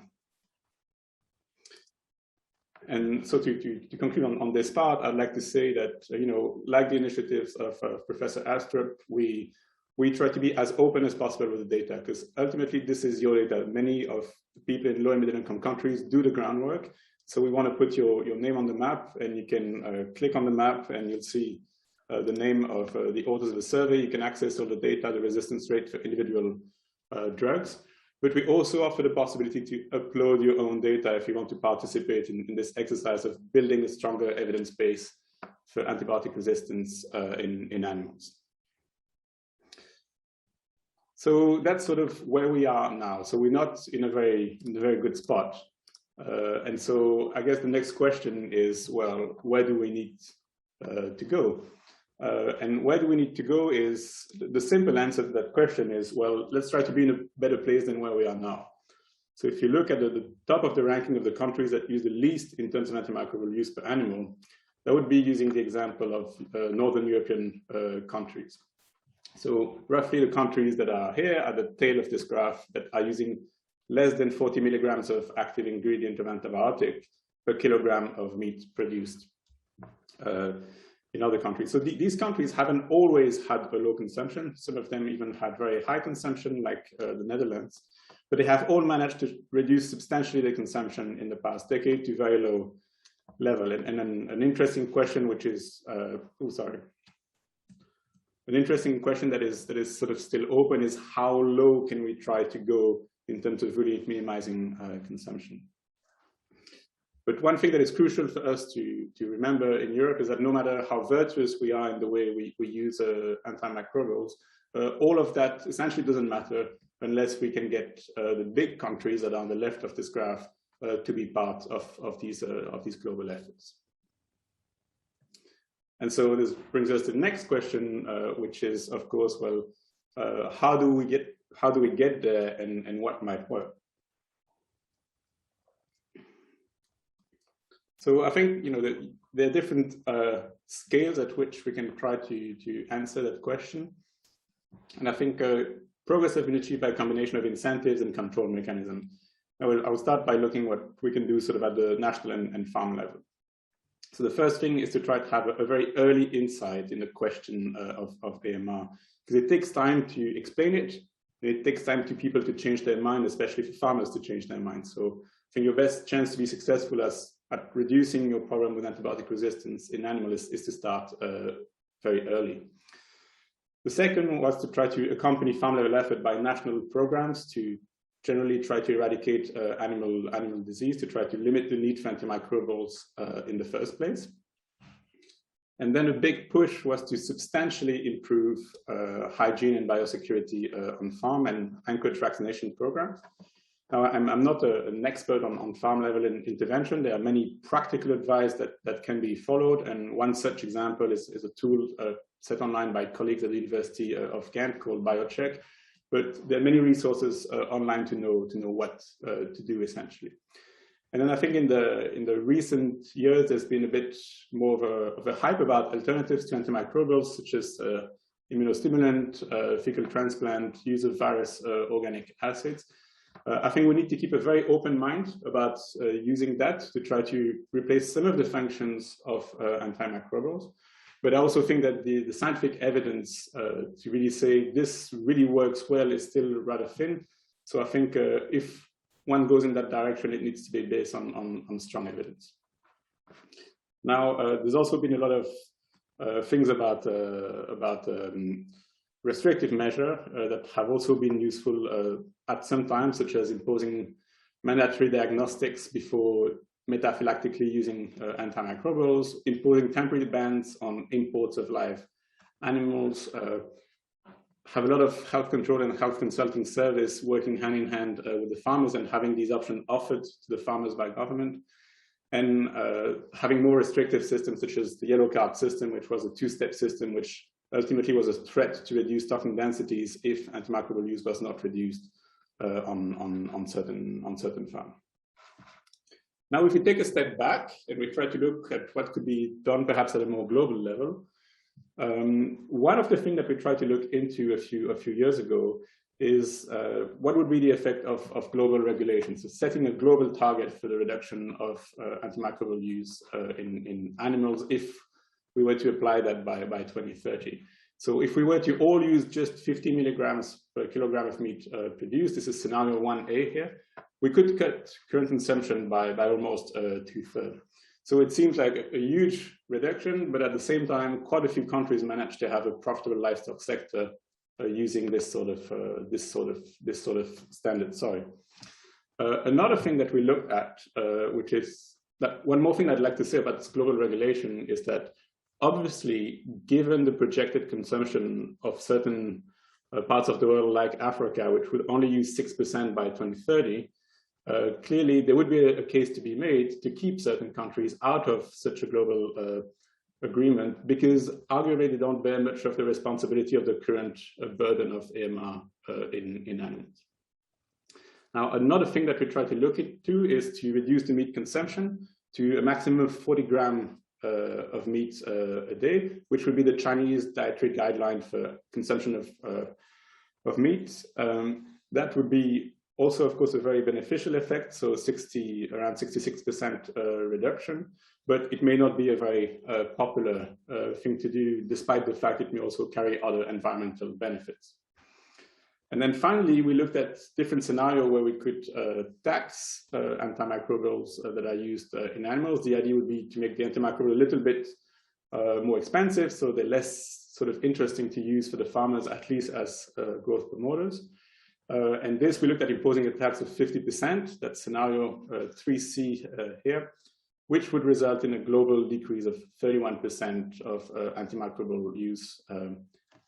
And so to conclude on this part, I'd like to say that, like the initiatives of Professor Aarestrup, we try to be as open as possible with the data, because ultimately this is your data. Many of the people in low and middle income countries do the groundwork. So we want to put your name on the map, and you can click on the map and you'll see the name of the authors of the survey. You can access all the data, the resistance rate for individual drugs. But we also offer the possibility to upload your own data if you want to participate in this exercise of building a stronger evidence base for antibiotic resistance in animals. So that's sort of where we are now. So we're not in a very good spot. And so I guess the next question is, well, where do we need to go? And where do we need to go is, the simple answer to that question is, well, let's try to be in a better place than where we are now. So if you look at the top of the ranking of the countries that use the least in terms of antimicrobial use per animal, that would be using the example of Northern European countries. So roughly the countries that are here at the tail of this graph that are using less than 40 milligrams of active ingredient of antibiotic per kilogram of meat produced in other countries. So these countries haven't always had a low consumption. Some of them even had very high consumption, like the Netherlands, but they have all managed to reduce substantially their consumption in the past decade to very low level. And an interesting question, which is, an interesting question that is sort of still open is, how low can we try to go in terms of really minimizing consumption? But one thing that is crucial for us to remember in Europe is that no matter how virtuous we are in the way we use antimicrobials, all of that essentially doesn't matter unless we can get the big countries that are on the left of this graph to be part of these global efforts. And so this brings us to the next question, which is, of course, well, how do we get there, and what might work? So I think, you know, there are different scales at which we can try to answer that question. And I think progress has been achieved by a combination of incentives and control mechanism. I will start by looking what we can do sort of at the national and farm level. So the first thing is to try to have a very early insight in the question of AMR, because it takes time to explain it. It takes time to people to change their mind, especially for farmers to change their mind. So I think your best chance to be successful at reducing your problem with antibiotic resistance in animals is to start very early. The second was to try to accompany farm level effort by national programs to generally try to eradicate animal disease, to try to limit the need for antimicrobials in the first place. And then a big push was to substantially improve hygiene and biosecurity on farm and anchored vaccination programs. Now, I'm not an expert on farm level intervention. There are many practical advice that can be followed. And one such example is a tool set online by colleagues at the University of Ghent called BioCheck. But there are many resources online to know what to do essentially. And then I think in the recent years, there's been a bit more of a hype about alternatives to antimicrobials, such as immunostimulant, fecal transplant, use of virus organic acids. I think we need to keep a very open mind about using that to try to replace some of the functions of antimicrobials. But I also think that the scientific evidence to really say this really works well is still rather thin. So I think if one goes in that direction, it needs to be based on strong evidence. Now, there's also been a lot of things about restrictive measures that have also been useful at some time, such as imposing mandatory diagnostics before metaphylactically using antimicrobials, imposing temporary bans on imports of live animals, have a lot of health control and health consulting service working hand in hand with the farmers and having these options offered to the farmers by government, and having more restrictive systems such as the yellow card system, which was a two-step system, which ultimately was a threat to reduce stocking densities if antimicrobial use was not reduced on certain farms. Now, if we take a step back and we try to look at what could be done perhaps at a more global level, one of the things that we tried to look into a few years ago is what would be the effect of global regulations, so setting a global target for the reduction of antimicrobial use in animals if we were to apply that by 2030. So if we were to all use just 50 milligrams per kilogram of meat produced, this is scenario 1A here, we could cut current consumption by almost 2/3. So it seems like a huge reduction, but at the same time, quite a few countries managed to have a profitable livestock sector using this sort of standard soy. Another thing that we looked at, which is that one more thing I'd like to say about this global regulation is that obviously, given the projected consumption of certain parts of the world like Africa, which would only use 6% by 2030, clearly there would be a case to be made to keep certain countries out of such a global agreement, because arguably they don't bear much of the responsibility of the current burden of AMR in animals. Now, another thing that we try to look into is to reduce the meat consumption to a maximum of 40 grams of meat a day, which would be the Chinese dietary guideline for consumption of meat. That would be also, of course, a very beneficial effect, so around 66% reduction, but it may not be a very popular thing to do, despite the fact it may also carry other environmental benefits. And then finally, we looked at different scenarios where we could tax antimicrobials that are used in animals. The idea would be to make the antimicrobial a little bit more expensive, so they're less sort of interesting to use for the farmers, at least as growth promoters. And this, we looked at imposing a tax of 50%, that's scenario 3C here, which would result in a global decrease of 31% of antimicrobial use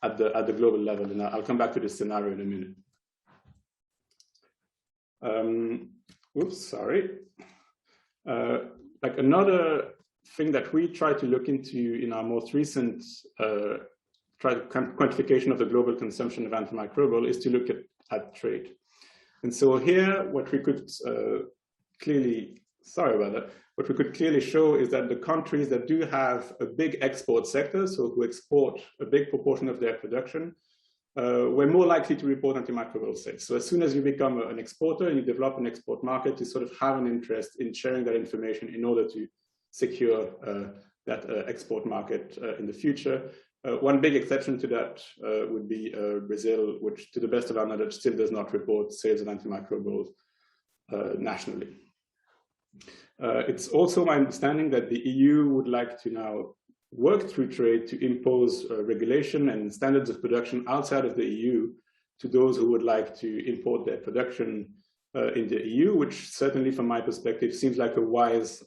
at the global level. And I'll come back to this scenario in a minute. Oops, sorry. Like another thing that we try to look into in our most recent quantification of the global consumption of antimicrobial is to look at trade. And so here, what we could clearly, sorry about that, what we could clearly show is that the countries that do have a big export sector, so who export a big proportion of their production, we're more likely to report antimicrobial sales. So as soon as you become an exporter and you develop an export market, you sort of have an interest in sharing that information in order to secure that export market in the future. One big exception to that would be Brazil, which to the best of our knowledge still does not report sales of antimicrobials nationally. It's also my understanding that the EU would like to now work through trade to impose regulation and standards of production outside of the EU to those who would like to import their production in the EU, which certainly from my perspective seems like a wise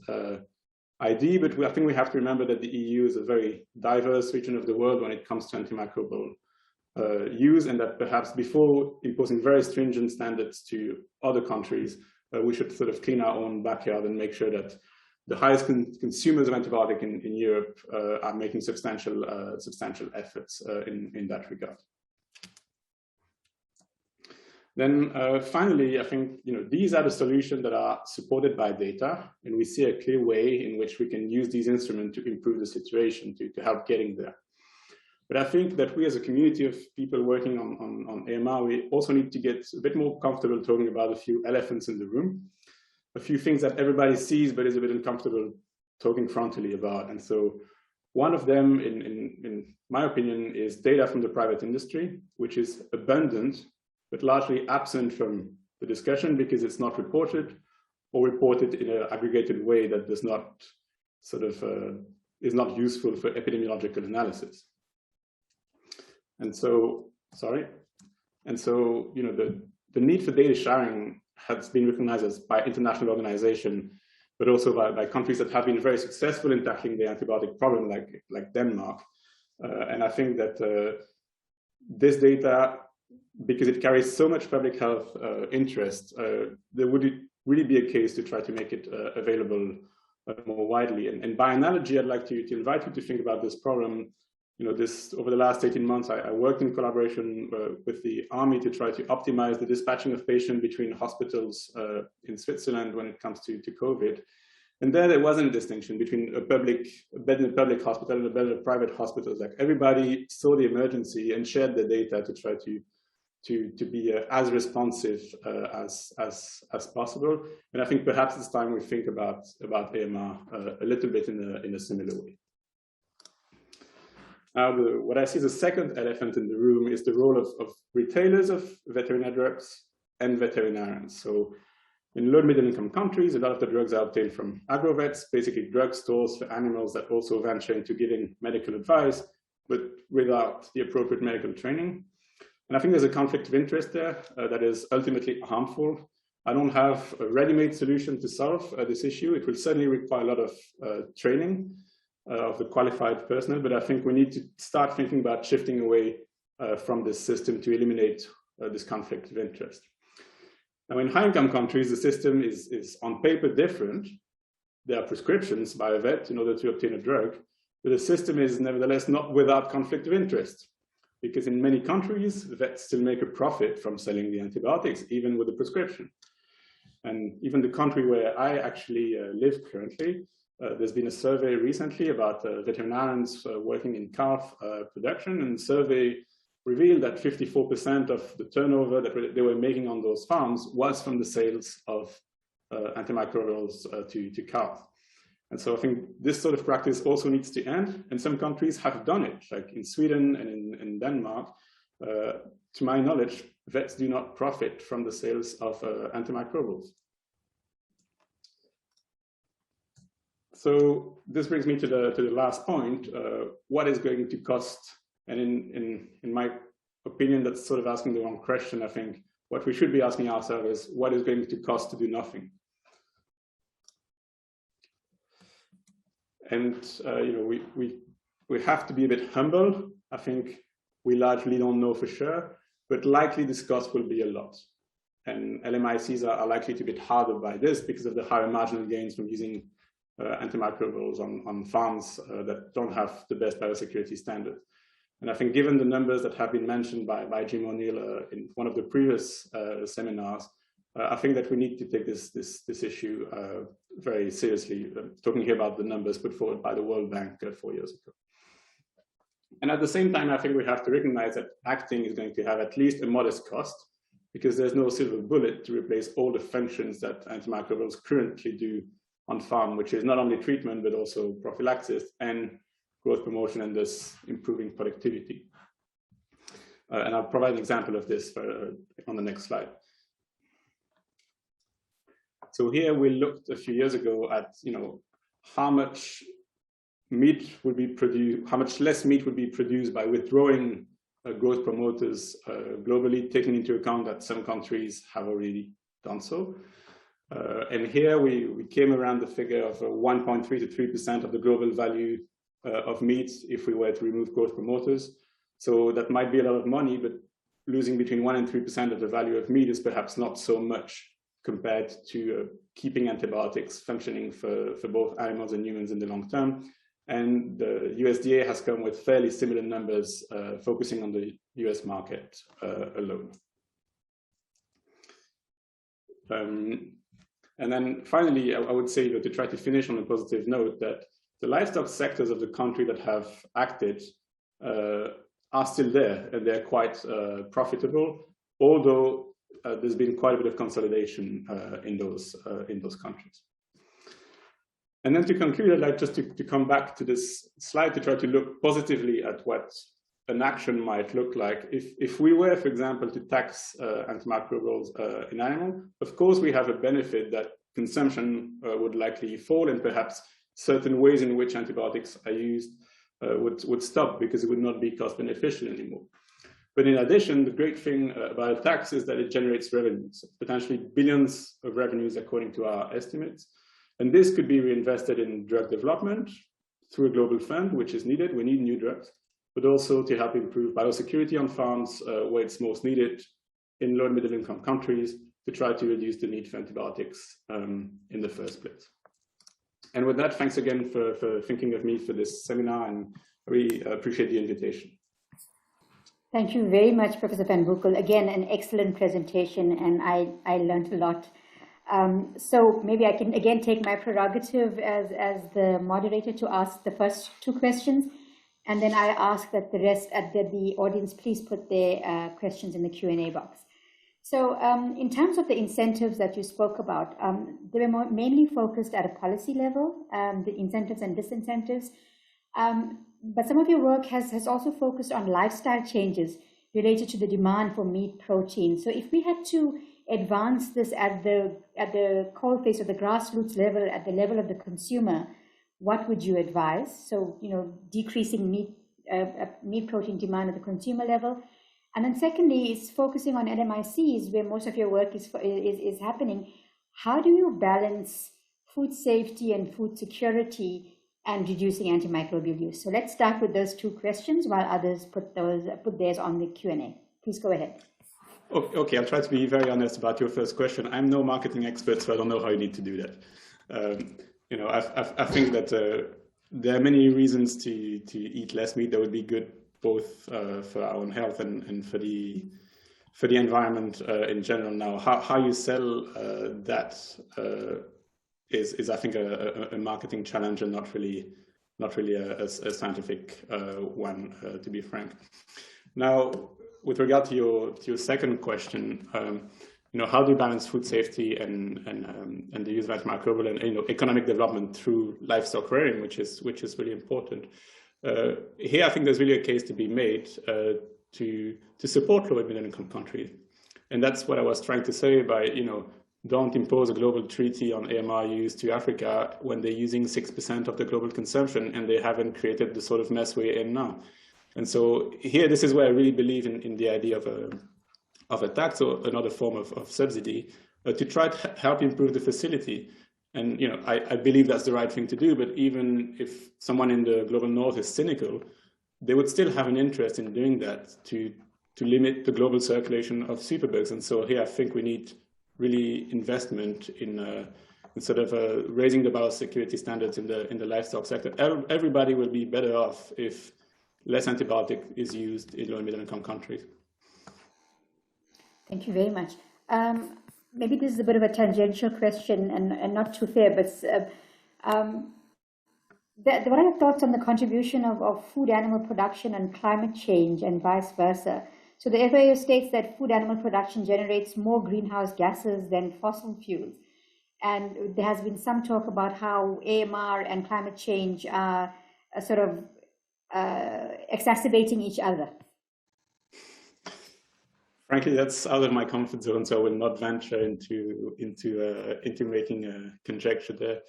idea, but I think we have to remember that the EU is a very diverse region of the world when it comes to antimicrobial use, and that perhaps before imposing very stringent standards to other countries, we should sort of clean our own backyard and make sure that the highest consumers of antibiotic in Europe are making substantial efforts in that regard. Then finally, I think these are the solutions that are supported by data, and we see a clear way in which we can use these instruments to improve the situation, to help getting there. But I think that we as a community of people working on AMR, we also need to get a bit more comfortable talking about a few elephants in the room, a few things that everybody sees but is a bit uncomfortable talking frontally about. And so one of them, in my opinion, is data from the private industry, which is abundant, but largely absent from the discussion because it's not reported or reported in an aggregated way that does not sort of, is not useful for epidemiological analysis. And so, the need for data sharing has been recognized by international organizations, but also by countries that have been very successful in tackling the antibiotic problem, like Denmark. And I think that this data, because it carries so much public health interest, there would really be a case to try to make it available more widely. And by analogy, I'd like to invite you to think about this problem. Over the last 18 months, I worked in collaboration with the Army to try to optimize the dispatching of patients between hospitals in Switzerland when it comes to COVID. And there wasn't a distinction between a bed in a public hospital and a bed in a private hospital. Like everybody saw the emergency and shared the data to try to be as responsive as possible. And I think perhaps it's time we think about AMR a little bit in a similar way. Now, what I see as the second elephant in the room is the role of retailers of veterinary drugs and veterinarians. So in low and middle income countries, a lot of the drugs are obtained from agrovets, basically drug stores for animals that also venture into giving medical advice, but without the appropriate medical training. And I think there's a conflict of interest there that is ultimately harmful. I don't have a ready-made solution to solve this issue. It will certainly require a lot of training of the qualified personnel, but I think we need to start thinking about shifting away from this system to eliminate this conflict of interest. Now, in high-income countries, the system is on paper different. There are prescriptions by a vet in order to obtain a drug, but the system is nevertheless not without conflict of interest, because in many countries, vets still make a profit from selling the antibiotics, even with a prescription. And even the country where I actually live currently, there's been a survey recently about veterinarians working in calf production, and the survey revealed that 54% of the turnover that they were making on those farms was from the sales of antimicrobials to cows. And so I think this sort of practice also needs to end, and some countries have done it, like in Sweden and in Denmark. To my knowledge, vets do not profit from the sales of antimicrobials. So this brings me to the last point. What is going to cost? And in my opinion, that's sort of asking the wrong question. I think what we should be asking ourselves is, what is going to cost to do nothing? And you know, we have to be a bit humble. I think we largely don't know for sure, but likely this cost will be a lot. And LMICs are likely to be hit harder by this because of the higher marginal gains from using antimicrobials on farms that don't have the best biosecurity standards. And I think given the numbers that have been mentioned by Jim O'Neill in one of the previous seminars, I think that we need to take this issue very seriously, talking here about the numbers put forward by the World Bank 4 years ago. And at the same time, I think we have to recognize that acting is going to have at least a modest cost, because there's no silver bullet to replace all the functions that antimicrobials currently do on farm, which is not only treatment, but also prophylaxis and growth promotion, and thus improving productivity. And I'll provide an example of this on the next slide. So here we looked a few years ago at, you know, how much meat would be produced, how much less meat would be produced by withdrawing growth promoters globally, taking into account that some countries have already done so. And here we came around the figure of 1.3 to 3% of the global value of meat if we were to remove growth promoters. So that might be a lot of money, but losing between 1 and 3% of the value of meat is perhaps not so much compared to keeping antibiotics functioning for both animals and humans in the long term. And the USDA has come with fairly similar numbers, focusing on the US market alone. And then finally, I would say that to try to finish on a positive note, that the livestock sectors of the country that have acted are still there, and they're quite profitable, although there's been quite a bit of consolidation in those countries. And then to conclude, I'd like just to come back to this slide to try to look positively at what an action might look like. If we were, for example, to tax antimicrobials in animals, of course we have a benefit that consumption would likely fall, and perhaps certain ways in which antibiotics are used would stop, because it would not be cost beneficial anymore. But in addition, the great thing about a tax is that it generates revenues, potentially billions of revenues according to our estimates. And this could be reinvested in drug development through a global fund, which is needed. We need new drugs, but also to help improve biosecurity on farms where it's most needed in low and middle income countries, to try to reduce the need for antibiotics in the first place. And with that, thanks again for thinking of me for this seminar, and I really appreciate the invitation. Thank you very much, Professor Van Boeckel. Again, an excellent presentation, and I learned a lot. So maybe I can again take my prerogative as the moderator to ask the first two questions, and then I ask that the rest the audience please put their questions in the Q&A box. So in terms of the incentives that you spoke about, they were mainly focused at a policy level, the incentives and disincentives. But some of your work has also focused on lifestyle changes related to the demand for meat protein. So if we had to advance this at the coalface or the grassroots level, at the level of the consumer, what would you advise? So, you know, decreasing meat protein demand at the consumer level. And then secondly, is focusing on LMICs, where most of your work is happening. How do you balance food safety and food security and reducing antimicrobial use? So let's start with those two questions while others put theirs on the Q&A. Please go ahead. Okay, I'll try to be very honest about your first question. I'm no marketing expert, so I don't know how you need to do that. I think that there are many reasons to eat less meat that would be good both for our own health and for the environment in general. Now, how you sell that is I think a marketing challenge and not really a scientific one, to be frank. Now, with regard to your second question, how do you balance food safety and the use of antimicrobial and economic development through livestock rearing, which is really important. Here, I think there's really a case to be made to support low and middle income countries, and that's what I was trying to say by don't impose a global treaty on AMR use to Africa when they're using 6% of the global consumption and they haven't created the sort of mess we're in now. And so here, this is where I really believe in the idea of a tax or another form of subsidy to try to help improve the facility. And I believe that's the right thing to do, but even if someone in the global north is cynical, they would still have an interest in doing that to limit the global circulation of superbugs. And so here I think we need really investment in sort of raising the biosecurity standards in the livestock sector. Everybody will be better off if less antibiotic is used in low and middle income countries. Thank you very much. Maybe this is a bit of a tangential question and not too fair, but what are your thoughts on the contribution of food animal production and climate change and vice versa? So the FAO states that food animal production generates more greenhouse gases than fossil fuels. And there has been some talk about how AMR and climate change are sort of exacerbating each other. Frankly, that's out of my comfort zone, so I will not venture into making a conjecture there.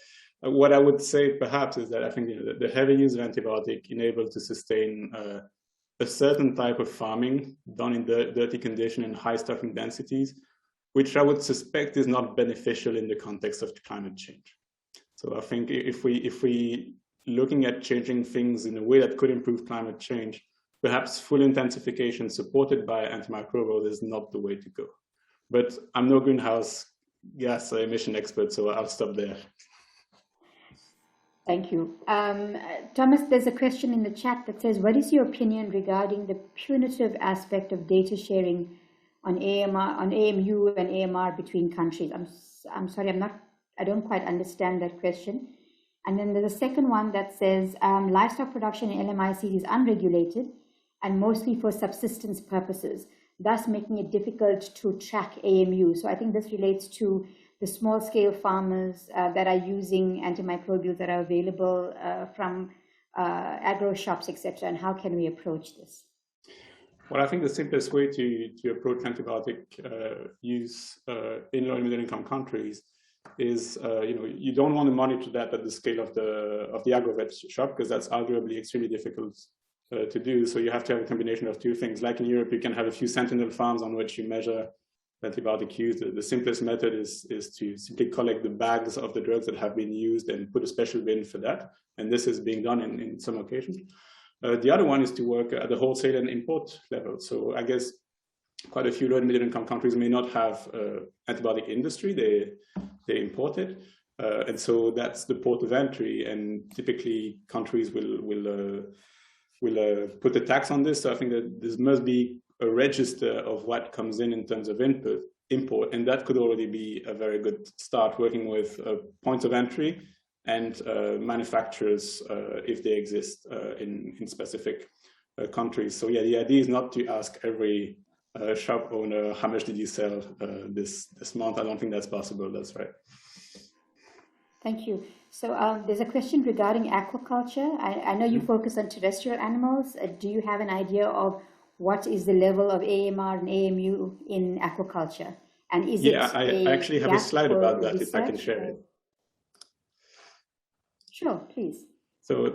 What I would say perhaps is that I think the heavy use of antibiotic enables to sustain a certain type of farming done in dirty condition and high stocking densities, which I would suspect is not beneficial in the context of climate change. So I think if we looking at changing things in a way that could improve climate change, perhaps full intensification supported by antimicrobial is not the way to go. But I'm no greenhouse gas emission expert, so I'll stop there. Thank you. Thomas, there's a question in the chat that says, what is your opinion regarding the punitive aspect of data sharing on AMU and AMR between countries? I'm sorry, I don't quite understand that question. And then there's a second one that says, livestock production in LMICs is unregulated and mostly for subsistence purposes, thus making it difficult to track AMU. So I think this relates to the small-scale farmers that are using antimicrobials that are available from agro shops, etc. And how can we approach this? Well, I think the simplest way to approach antibiotic use in low and middle income countries is, you don't want to monitor that at the scale of the agro-vet shop, because that's arguably extremely difficult to do. So you have to have a combination of two things. Like in Europe, you can have a few sentinel farms on which you measure antibiotic use. The simplest method is to simply collect the bags of the drugs that have been used and put a special bin for that. And this is being done in some occasions. The other one is to work at the wholesale and import level. So I guess quite a few low and middle income countries may not have antibiotic industry, they import it. And so that's the port of entry, and typically countries will put a tax on this. So I think that there must be a register of what comes in terms of import, and that could already be a very good start, working with points of entry and manufacturers if they exist in specific countries. So yeah, the idea is not to ask every shop owner, how much did you sell this month? I don't think that's possible. That's right. Thank you. So there's a question regarding aquaculture. I know you focus on terrestrial animals. Do you have an idea of what is the level of AMR and AMU in aquaculture? And is I actually have a slide about that if I can share it. Sure, please. So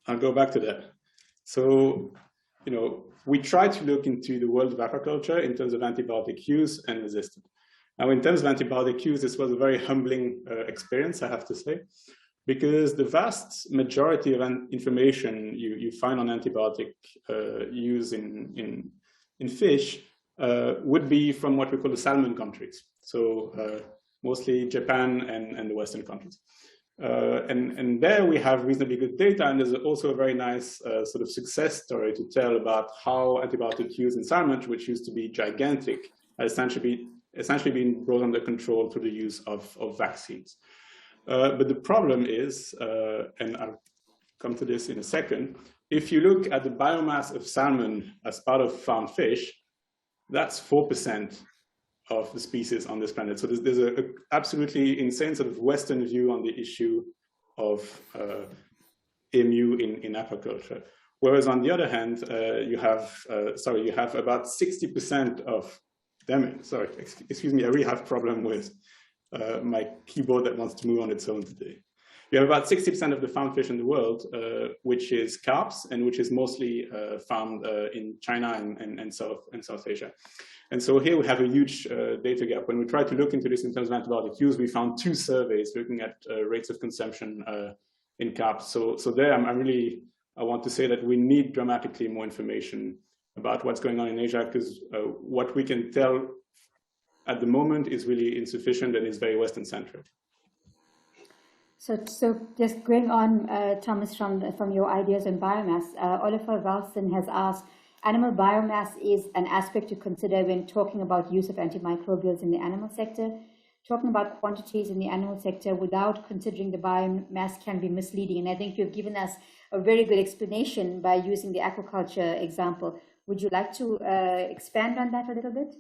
I'll go back to that. So, we try to look into the world of aquaculture in terms of antibiotic use and resistance. Now, in terms of antibiotic use, this was a very humbling experience, I have to say, because the vast majority of information you find on antibiotic use in fish would be from what we call the salmon countries. So mostly Japan and the Western countries. And there we have reasonably good data, and there's also a very nice sort of success story to tell about how antibiotic use in salmon, which used to be gigantic, has essentially been brought under control through the use of vaccines. But the problem is, and I'll come to this in a second, if you look at the biomass of salmon as part of farmed fish, that's 4% of the species on this planet. So there's a absolutely insane sort of Western view on the issue of AMU in aquaculture. Whereas on the other hand, you have about 60% of, damn it, sorry, excuse me, I really have a problem with my keyboard that wants to move on its own today. You have about 60% of the farmed fish in the world, which is carps, and which is mostly found in China and South Asia. And so here we have a huge data gap. When we tried to look into this in terms of antibiotic use, we found 2 surveys looking at rates of consumption in carps. So there, I want to say that we need dramatically more information about what's going on in Asia, because what we can tell at the moment is really insufficient and is very Western-centric. So just going on, Thomas, from your ideas on biomass, Oliver Valson has asked, animal biomass is an aspect to consider when talking about use of antimicrobials in the animal sector. Talking about quantities in the animal sector without considering the biomass can be misleading. And I think you've given us a very good explanation by using the aquaculture example. Would you like to expand on that a little bit?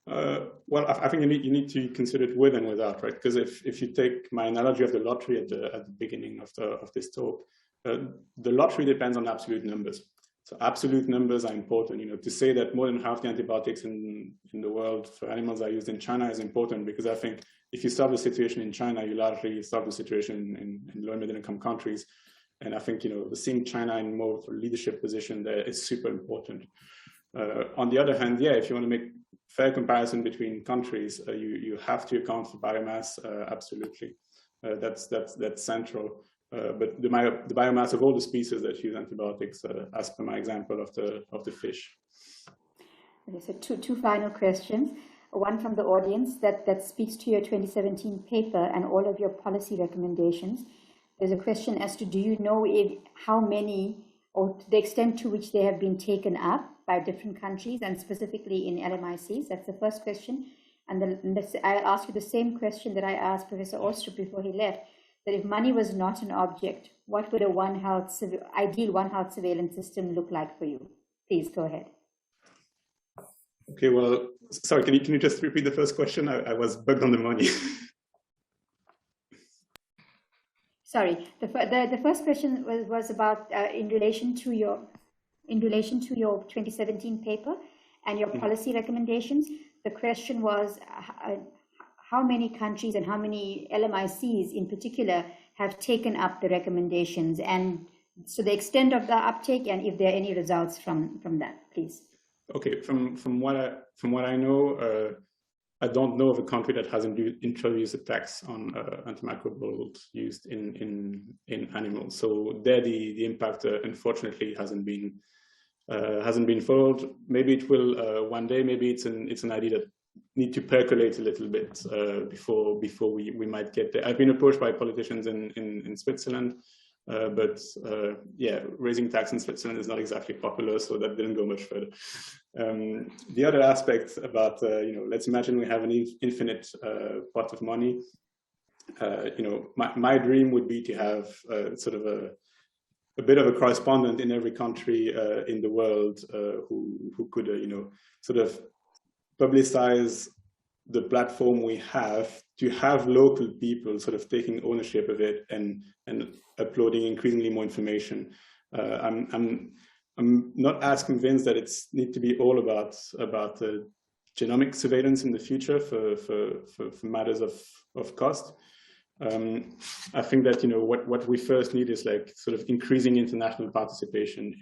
Well, I think you need to consider it with and without, right? Because if you take my analogy of the lottery at the beginning of this talk, the lottery depends on absolute numbers. So absolute numbers are important. You know, to say that more than half the antibiotics in the world for animals are used in China is important, because I think if you solve the situation in China, you largely solve the situation in low and middle income countries. And I think, you know, seeing China in more of a leadership position there is super important. On the other hand, yeah, if you want to make fair comparison between countries, you have to account for biomass, absolutely. That's central. But the biomass of all the species that use antibiotics, as per my example of the fish. Okay, so two final questions. One from the audience that speaks to your 2017 paper and all of your policy recommendations. There's a question as to, do you know how many, or to the extent to which they have been taken up by different countries, and specifically in LMICs? That's the first question. And I'll ask you the same question that I asked Professor Aarestrup before he left, that if money was not an object, what would a ideal One Health surveillance system look like for you? Please go ahead. Okay, well, sorry, can you just repeat the first question? I was bugged on the money. Sorry, the first question was about in relation to your 2017 paper and your policy recommendations. The question was how many countries and how many LMICs in particular have taken up the recommendations, and so the extent of the uptake, and if there are any results from that, please. Okay, from what I know, I don't know of a country that hasn't introduced a tax on antimicrobials used in animals. So there, the impact unfortunately hasn't been followed. Maybe it will one day. Maybe it's an idea that need to percolate a little bit before we might get there. I've been approached by politicians in Switzerland, but yeah, raising tax in Switzerland is not exactly popular, so that didn't go much further. The other aspect about, let's imagine we have an infinite pot of money. My dream would be to have sort of a bit of a correspondent in every country in the world who could, sort of publicize the platform we have, to have local people sort of taking ownership of it and uploading increasingly more information. I'm not as convinced that it's need to be all about genomic surveillance in the future for matters of cost. I think that what we first need is like sort of increasing international participation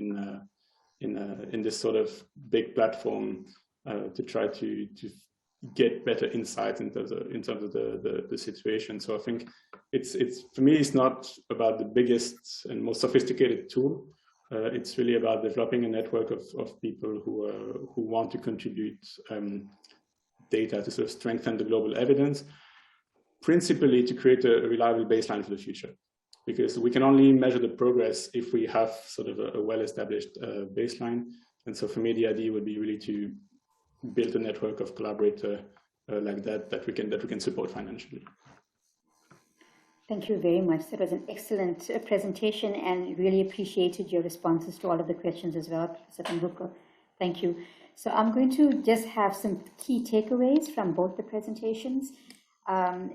in this sort of big platform to try to get better insights in terms of the situation. So I think it's for me, it's not about the biggest and most sophisticated tool. It's really about developing a network of people who want to contribute data to sort of strengthen the global evidence, principally to create a reliable baseline for the future. Because we can only measure the progress if we have sort of a well-established baseline. And so for me, the idea would be really to build a network of collaborators like that we can support financially. Thank you very much. That was an excellent presentation, and really appreciated your responses to all of the questions as well, Professor Van Boeckel. Thank you. So I'm going to just have some key takeaways from both the presentations.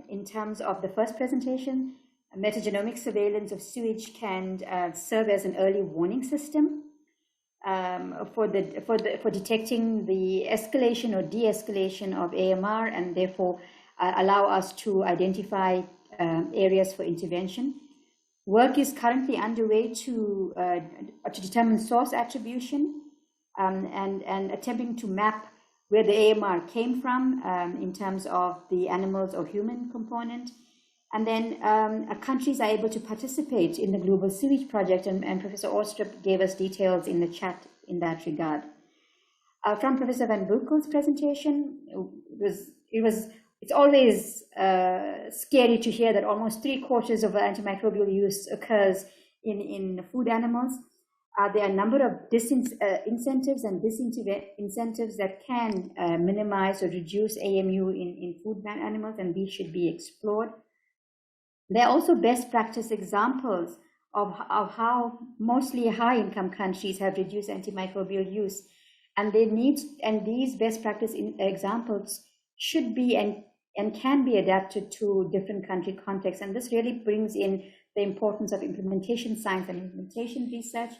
In terms of the first presentation, metagenomic surveillance of sewage can serve as an early warning system for detecting the escalation or de-escalation of AMR, and therefore allow us to identify areas for intervention. Work is currently underway to determine source attribution and attempting to map where the AMR came from in terms of the animals or human component. And then countries are able to participate in the Global Sewage Project, and Professor Aarestrup gave us details in the chat in that regard. From Professor Van Boeckel's presentation, it's always scary to hear that almost 3/4 of antimicrobial use occurs in food animals. There are a number of incentives and disincentives that can minimize or reduce AMU in food animals, and these should be explored. There are also best practice examples of how mostly high-income countries have reduced antimicrobial use, and these best practice examples should be and can be adapted to different country contexts. And this really brings in the importance of implementation science and implementation research.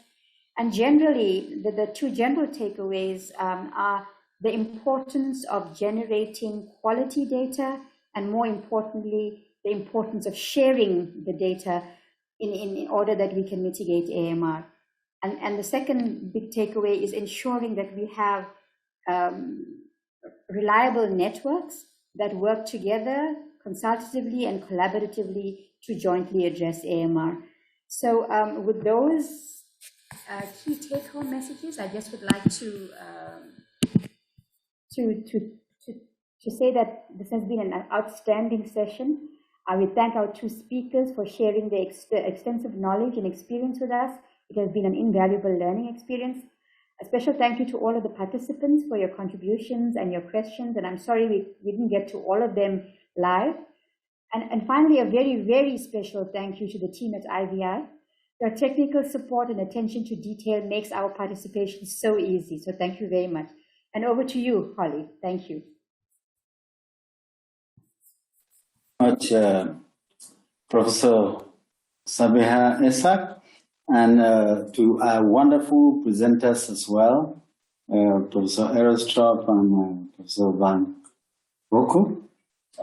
And generally, the two general takeaways are the importance of generating quality data, and more importantly, the importance of sharing the data in order that we can mitigate AMR. And the second big takeaway is ensuring that we have reliable networks that work together consultatively and collaboratively to jointly address AMR. So with those key take-home messages, I just would like to say that this has been an outstanding session. I will thank our two speakers for sharing their extensive knowledge and experience with us. It has been an invaluable learning experience. A special thank you to all of the participants for your contributions and your questions. And I'm sorry we didn't get to all of them live. And finally, a very, very special thank you to the team at IVI. Your technical support and attention to detail makes our participation so easy. So thank you very much. And over to you, Holly. Thank you. Much, Professor Sabiha Essack, and to our wonderful presenters as well, Professor Aarestrup and Professor Van Boeckel.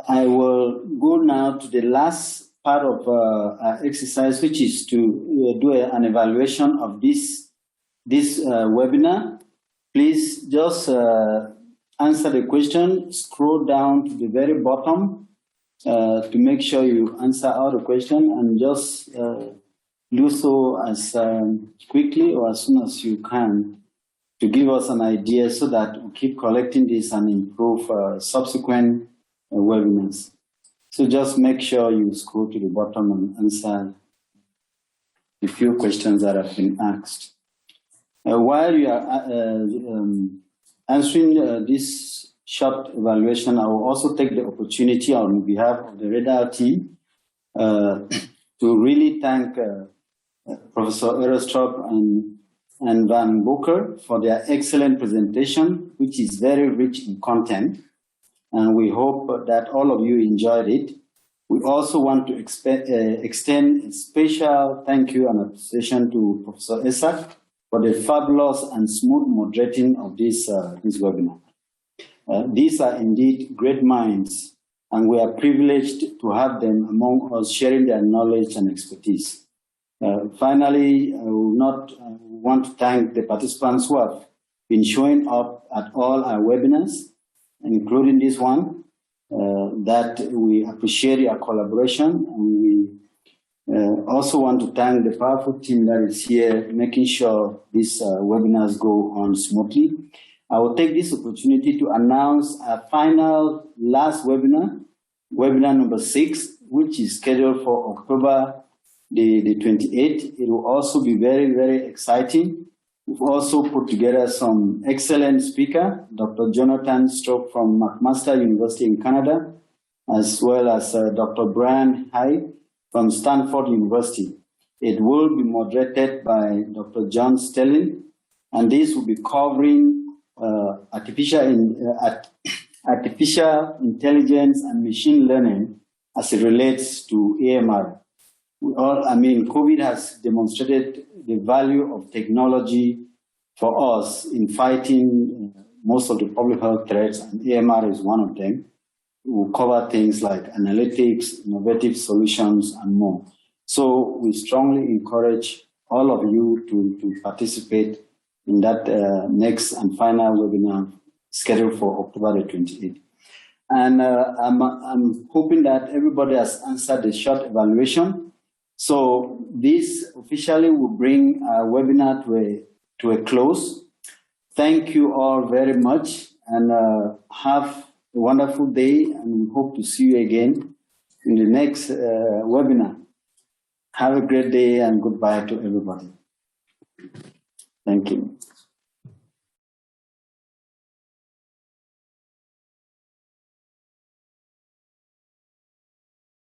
I will go now to the last part of our exercise, which is to do an evaluation of this webinar. Please just answer the question, scroll down to the very bottom to make sure you answer all the questions, and just do so as quickly or as soon as you can to give us an idea so that we keep collecting this and improve subsequent webinars. So just make sure you scroll to the bottom and answer the few questions that have been asked. While you are answering this short evaluation, I will also take the opportunity on behalf of the RADAAR team to really thank Professor Aarestrup and Van Boeckel for their excellent presentation, which is very rich in content. And we hope that all of you enjoyed it. We also want to extend a special thank you and appreciation to Professor Essack for the fabulous and smooth moderating of this webinar. These are indeed great minds, and we are privileged to have them among us sharing their knowledge and expertise. Finally, I will want to thank the participants who have been showing up at all our webinars. including this one, that we appreciate your collaboration. And we also want to thank the powerful team that is here, making sure these webinars go on smoothly. I will take this opportunity to announce our final last webinar, webinar number 6, which is scheduled for October the 28th. It will also be very, very exciting. We've also put together some excellent speaker, Dr. Jonathan Stroke from McMaster University in Canada, as well as Dr. Brian Hyde from Stanford University. It will be moderated by Dr. John Stelling, and this will be covering artificial intelligence and machine learning as it relates to AMR. COVID has demonstrated the value of technology for us in fighting most of the public health threats, and AMR is one of them. We'll cover things like analytics, innovative solutions, and more. So we strongly encourage all of you to participate in that next and final webinar scheduled for October the 28th. And I'm hoping that everybody has answered the short evaluation. So this officially will bring our webinar to a close. Thank you all very much, and have a wonderful day, and we hope to see you again in the next webinar. Have a great day, and goodbye to everybody. Thank you.